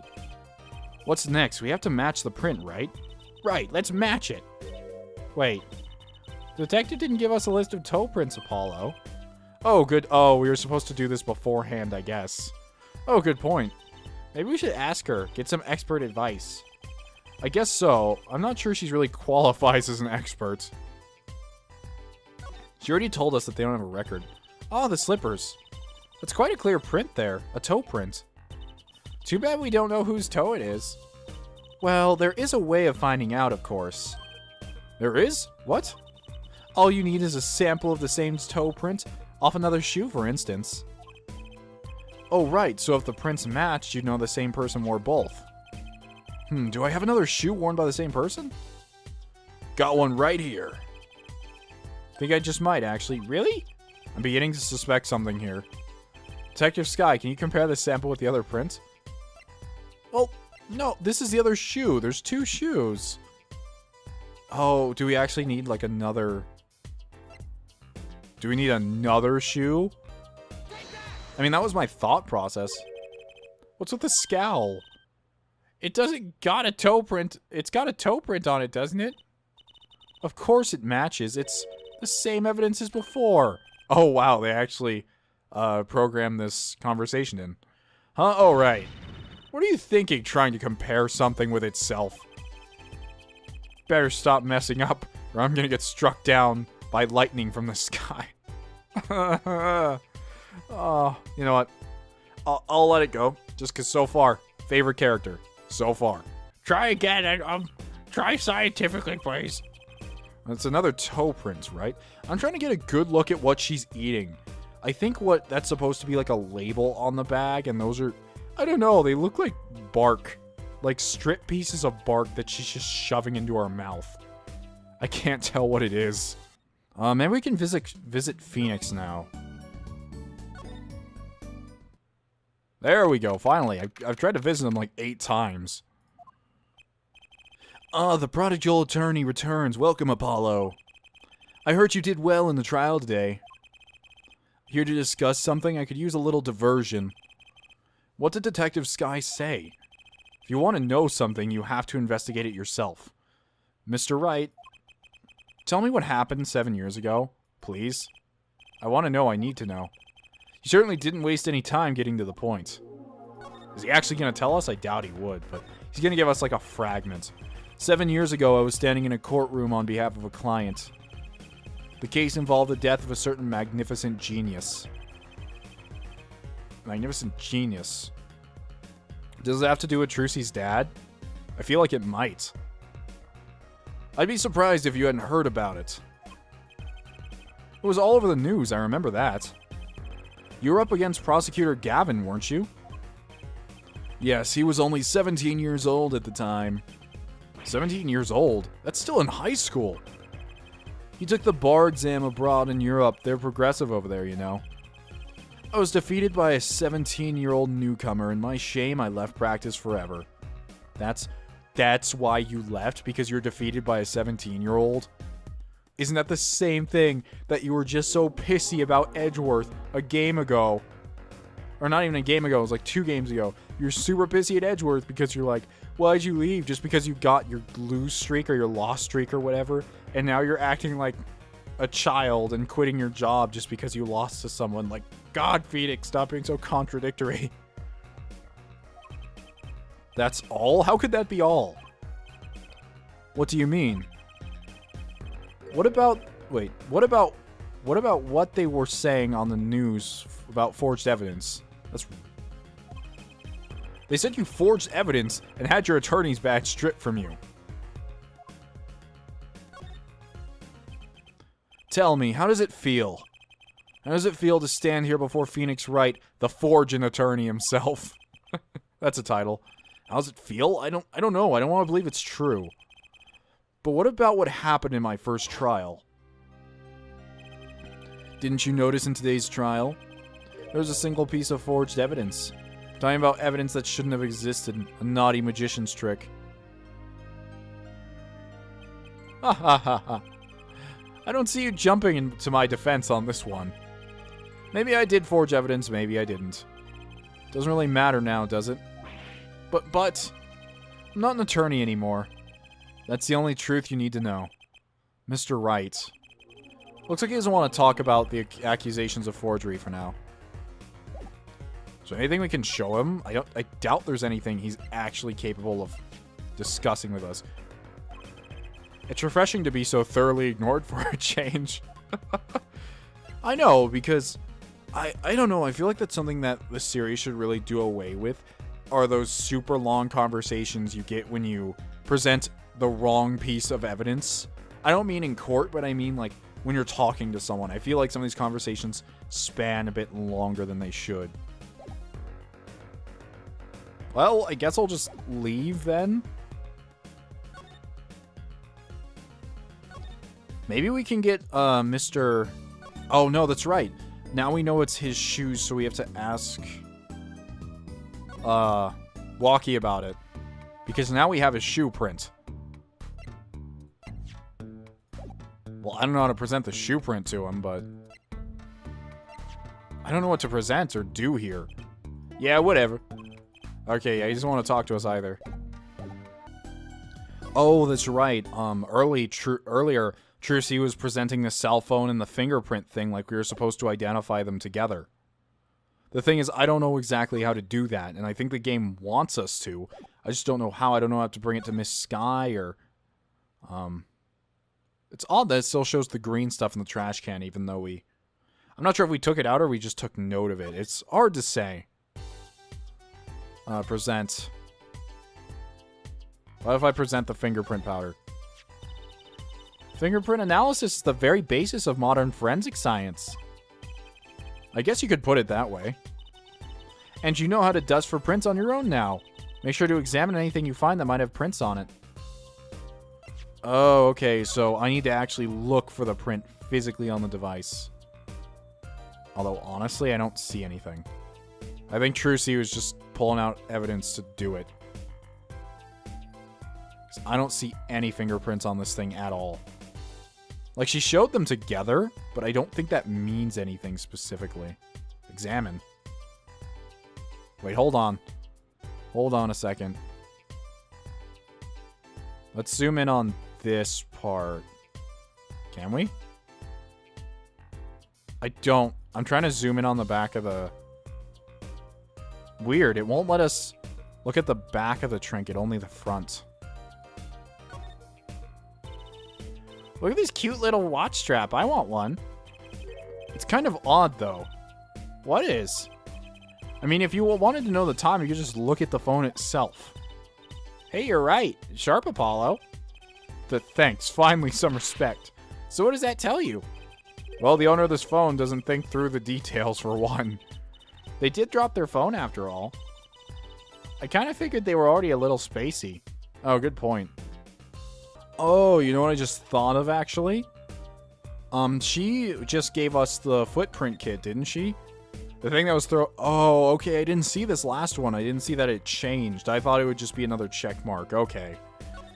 What's next? We have to match the print, right? Right, let's match it. Wait. The detective didn't give us a list of toe prints, Apollo. Oh, good. Oh, we were supposed to do this beforehand, I guess. Oh, good point. Maybe we should ask her, get some expert advice. I guess so. I'm not sure she's really qualifies as an expert. She already told us that they don't have a record. Oh, the slippers. That's quite a clear print there. A toe print. Too bad we don't know whose toe it is. Well, there is a way of finding out, of course. There is? What? All you need is a sample of the same toe print off another shoe, for instance. Oh, right. So if the prints matched, you'd know the same person wore both. Do I have another shoe worn by the same person? Got one right here. Think I just might, actually. Really? I'm beginning to suspect something here. Detective Sky, can you compare this sample with the other print? Well, no, this is the other shoe. There's two shoes. Oh, do we actually need, like, another... Do we need another shoe? I mean, that was my thought process. What's with the scowl? It doesn't got a toe print. It's got a toe print on it, doesn't it? Of course it matches. It's the same evidence as before. Oh, wow. They actually programmed this conversation in. Huh? Oh, right. What are you thinking trying to compare something with itself? Better stop messing up or I'm gonna get struck down by lightning from the sky. Oh, you know what? I'll let it go. Just because so far, favorite character. So far. Try again. Try scientifically, please. That's another toe print, right? I'm trying to get a good look at what she's eating. I think that's supposed to be like a label on the bag, and those are... I don't know. They look like bark. like strip pieces of bark that she's just shoving into her mouth. I can't tell what it is. Maybe we can visit Phoenix now. There we go, finally. I've tried to visit him like 8 times. Ah, the prodigal attorney returns. Welcome, Apollo. I heard you did well in the trial today. Here to discuss something. I could use a little diversion. What did Detective Sky say? If you want to know something, you have to investigate it yourself. Mr. Wright, tell me what happened 7 years ago, please. I want to know. I need to know. He certainly didn't waste any time getting to the point. Is he actually going to tell us? I doubt he would, but he's going to give us like a fragment. 7 years ago, I was standing in a courtroom on behalf of a client. The case involved the death of a certain magnificent genius. Magnificent genius. Does it have to do with Trucy's dad? I feel like it might. I'd be surprised if you hadn't heard about it. It was all over the news, I remember that. You were up against Prosecutor Gavin, weren't you? Yes, he was only 17 years old at the time. 17 years old? That's still in high school. He took the bar exam abroad in Europe. They're progressive over there, you know. I was defeated by a 17-year-old newcomer. In my shame, I left practice forever. That's why you left? Because you're defeated by a 17-year-old? Isn't that the same thing that you were just so pissy about Edgeworth a game ago? Or not even a game ago, it was like 2 games ago. You're super pissy at Edgeworth because you're like, why'd you leave? Just because you got your lose streak or your loss streak or whatever, and now you're acting like a child and quitting your job just because you lost to someone. Like, God, Phoenix, stop being so contradictory. That's all? How could that be all? What do you mean? What about what they were saying on the news about forged evidence? They said you forged evidence and had your attorney's badge stripped from you. Tell me, how does it feel? How does it feel to stand here before Phoenix Wright, the forging attorney himself? That's a title. How does it feel? I don't know. I don't want to believe it's true. But what about what happened in my first trial? Didn't you notice in today's trial? There was a single piece of forged evidence. Talking about evidence that shouldn't have existed. A naughty magician's trick. Ha ha ha ha. I don't see you jumping into my defense on this one. Maybe I did forge evidence, maybe I didn't. Doesn't really matter now, does it? But, I'm not an attorney anymore. That's the only truth you need to know. Mr. Wright. Looks like he doesn't want to talk about the accusations of forgery for now. Is there anything we can show him? I doubt there's anything he's actually capable of discussing with us. It's refreshing to be so thoroughly ignored for a change. I know, because I don't know, I feel like that's something that the series should really do away with, are those super long conversations you get when you present the wrong piece of evidence. I don't mean in court, but I mean like when you're talking to someone. I feel like some of these conversations span a bit longer than they should. Well, I guess I'll just leave then. Maybe we can get Mr. Oh no, that's right. Now we know it's his shoes, so we have to ask Walkie about it. Because now we have his shoe print. Well, I don't know how to present the shoe print to him, but I don't know what to present or do here. Yeah, whatever. Okay, yeah, he doesn't want to talk to us either. Oh, that's right. Earlier, Trucy was presenting the cell phone and the fingerprint thing like we were supposed to identify them together. The thing is, I don't know exactly how to do that, and I think the game wants us to. I just don't know how. I don't know how to bring it to Miss Sky or... It's odd that it still shows the green stuff in the trash can, even though we... I'm not sure if we took it out or we just took note of it. It's hard to say. Present. What if I present the fingerprint powder? Fingerprint analysis is the very basis of modern forensic science. I guess you could put it that way. And you know how to dust for prints on your own now. Make sure to examine anything you find that might have prints on it. Oh, okay, so I need to actually look for the print physically on the device. Although, honestly, I don't see anything. I think Trucy was just pulling out evidence to do it. I don't see any fingerprints on this thing at all. Like, she showed them together, but I don't think that means anything specifically. Examine. Wait, hold on. Hold on a second. Let's zoom in on this part. Can we? I don't. I'm trying to zoom in on the back of the... Weird, it won't let us look at the back of the trinket, only the front. Look at this cute little watch strap. I want one. It's kind of odd, though. What is? I mean, if you wanted to know the time, you could just look at the phone itself. Hey, you're right. Sharp, Apollo. Thanks. Finally, some respect. So what does that tell you? Well, the owner of this phone doesn't think through the details, for one. They did drop their phone, after all. I kind of figured they were already a little spacey. Oh, good point. Oh, you know what I just thought of, actually? She just gave us the footprint kit, didn't she? The thing that was Oh, okay, I didn't see this last one. I didn't see that it changed. I thought it would just be another check mark. Okay.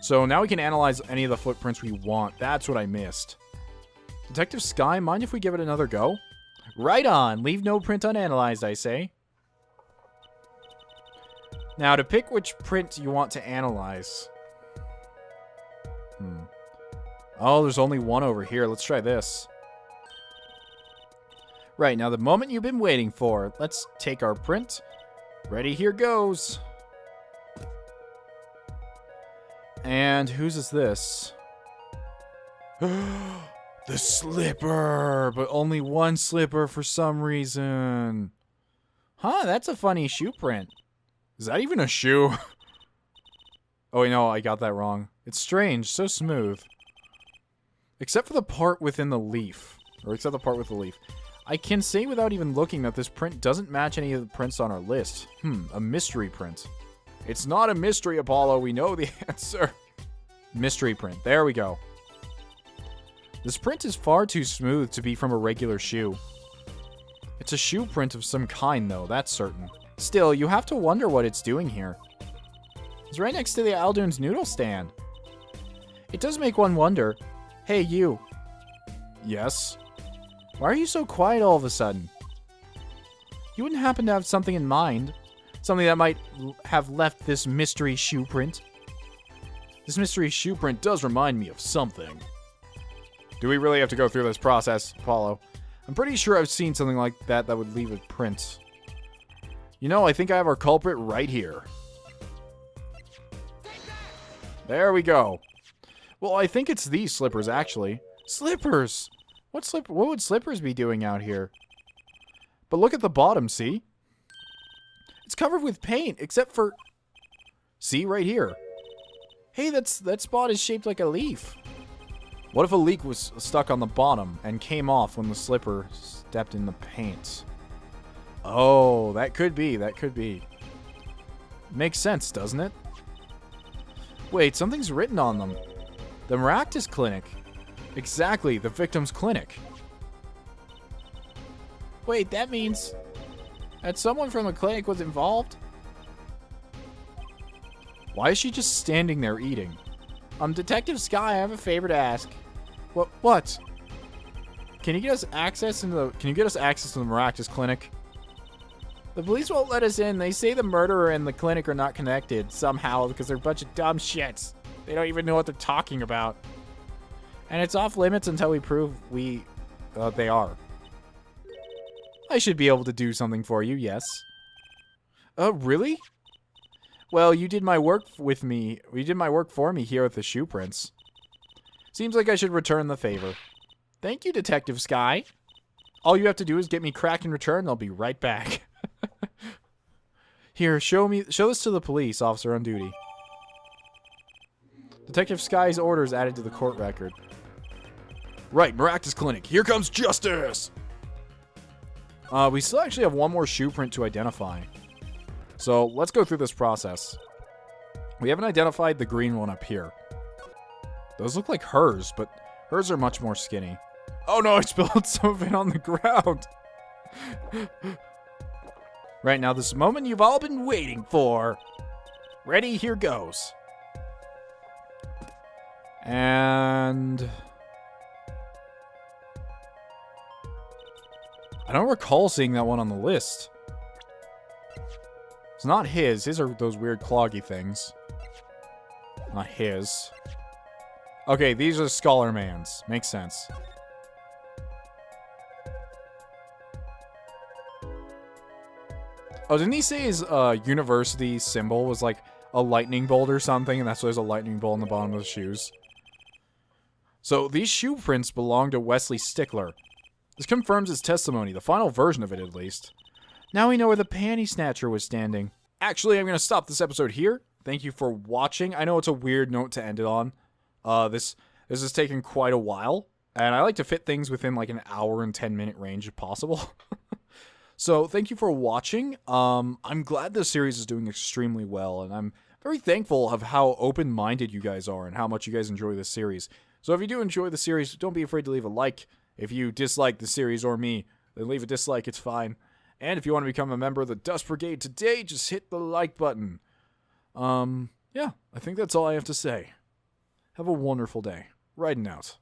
So now we can analyze any of the footprints we want. That's what I missed. Detective Sky, mind if we give it another go? Right on. Leave no print unanalyzed, I say. Now, to pick which print you want to analyze... Oh, there's only one over here. Let's try this. Right, now the moment you've been waiting for. Let's take our print. Ready, here goes. And whose is this? The slipper! But only one slipper for some reason. Huh, that's a funny shoe print. Is that even a shoe? Oh, no, I got that wrong. It's strange, so smooth. Except for the part within the leaf. Or except the part with the leaf. I can say without even looking that this print doesn't match any of the prints on our list. A mystery print. It's not a mystery, Apollo. We know the answer. Mystery print. There we go. This print is far too smooth to be from a regular shoe. It's a shoe print of some kind, though. That's certain. Still, you have to wonder what it's doing here. It's right next to the Aldoon's noodle stand. It does make one wonder. Hey, you. Yes? Why are you so quiet all of a sudden? You wouldn't happen to have something in mind? Something that might have left this mystery shoe print? This mystery shoe print does remind me of something. Do we really have to go through this process, Apollo? I'm pretty sure I've seen something like that that would leave a print. You know, I think I have our culprit right here. There we go. Well, I think it's these slippers, actually. Slippers! What would slippers be doing out here? But look at the bottom, see? It's covered with paint, except for... See, right here. Hey, that spot is shaped like a leaf. What if a leaf was stuck on the bottom and came off when the slipper stepped in the paint? Oh, that could be, that could be. Makes sense, doesn't it? Wait, something's written on them. The Maractus Clinic. Exactly, the victim's clinic. Wait, that means that someone from the clinic was involved? Why is she just standing there eating? Detective Sky, I have a favor to ask. What? Can you get us access to the Maractus Clinic? The police won't let us in. They say the murderer and the clinic are not connected somehow because they're a bunch of dumb shits. They don't even know what they're talking about. And it's off limits until we prove they are. I should be able to do something for you, yes. Really? Well, you did my work with me. You did my work for me here with the shoe prints. Seems like I should return the favor. Thank you, Detective Sky. All you have to do is get me cracked in return, and I'll be right back. Here, show this to the police officer on duty. Detective Sky's orders added to the court record. Right, Maractus Clinic. Here comes justice! We still actually have one more shoe print to identify. So, let's go through this process. We haven't identified the green one up here. Those look like hers, but hers are much more skinny. Oh no, I spilled some of it on the ground. Right now, this moment you've all been waiting for. Ready? Here goes. And I don't recall seeing that one on the list. It's not his. His are those weird cloggy things. Not his. Okay, these are Scholar Man's. Makes sense. Oh, didn't he say his university symbol was like a lightning bolt or something, and that's why there's a lightning bolt on the bottom of the shoes? So these shoe prints belong to Wesley Stickler. This confirms his testimony, the final version of it at least. Now we know where the panty snatcher was standing. Actually, I'm going to stop this episode here. Thank you for watching. I know it's a weird note to end it on. This has taken quite a while, and I like to fit things within like an hour and 10-minute range if possible. So thank you for watching. I'm glad this series is doing extremely well, and I'm very thankful of how open-minded you guys are and how much you guys enjoy this series. So if you do enjoy the series, don't be afraid to leave a like. If you dislike the series or me, then leave a dislike, it's fine. And if you want to become a member of the Dust Brigade today, just hit the like button. Yeah, I think that's all I have to say. Have a wonderful day. Riding out.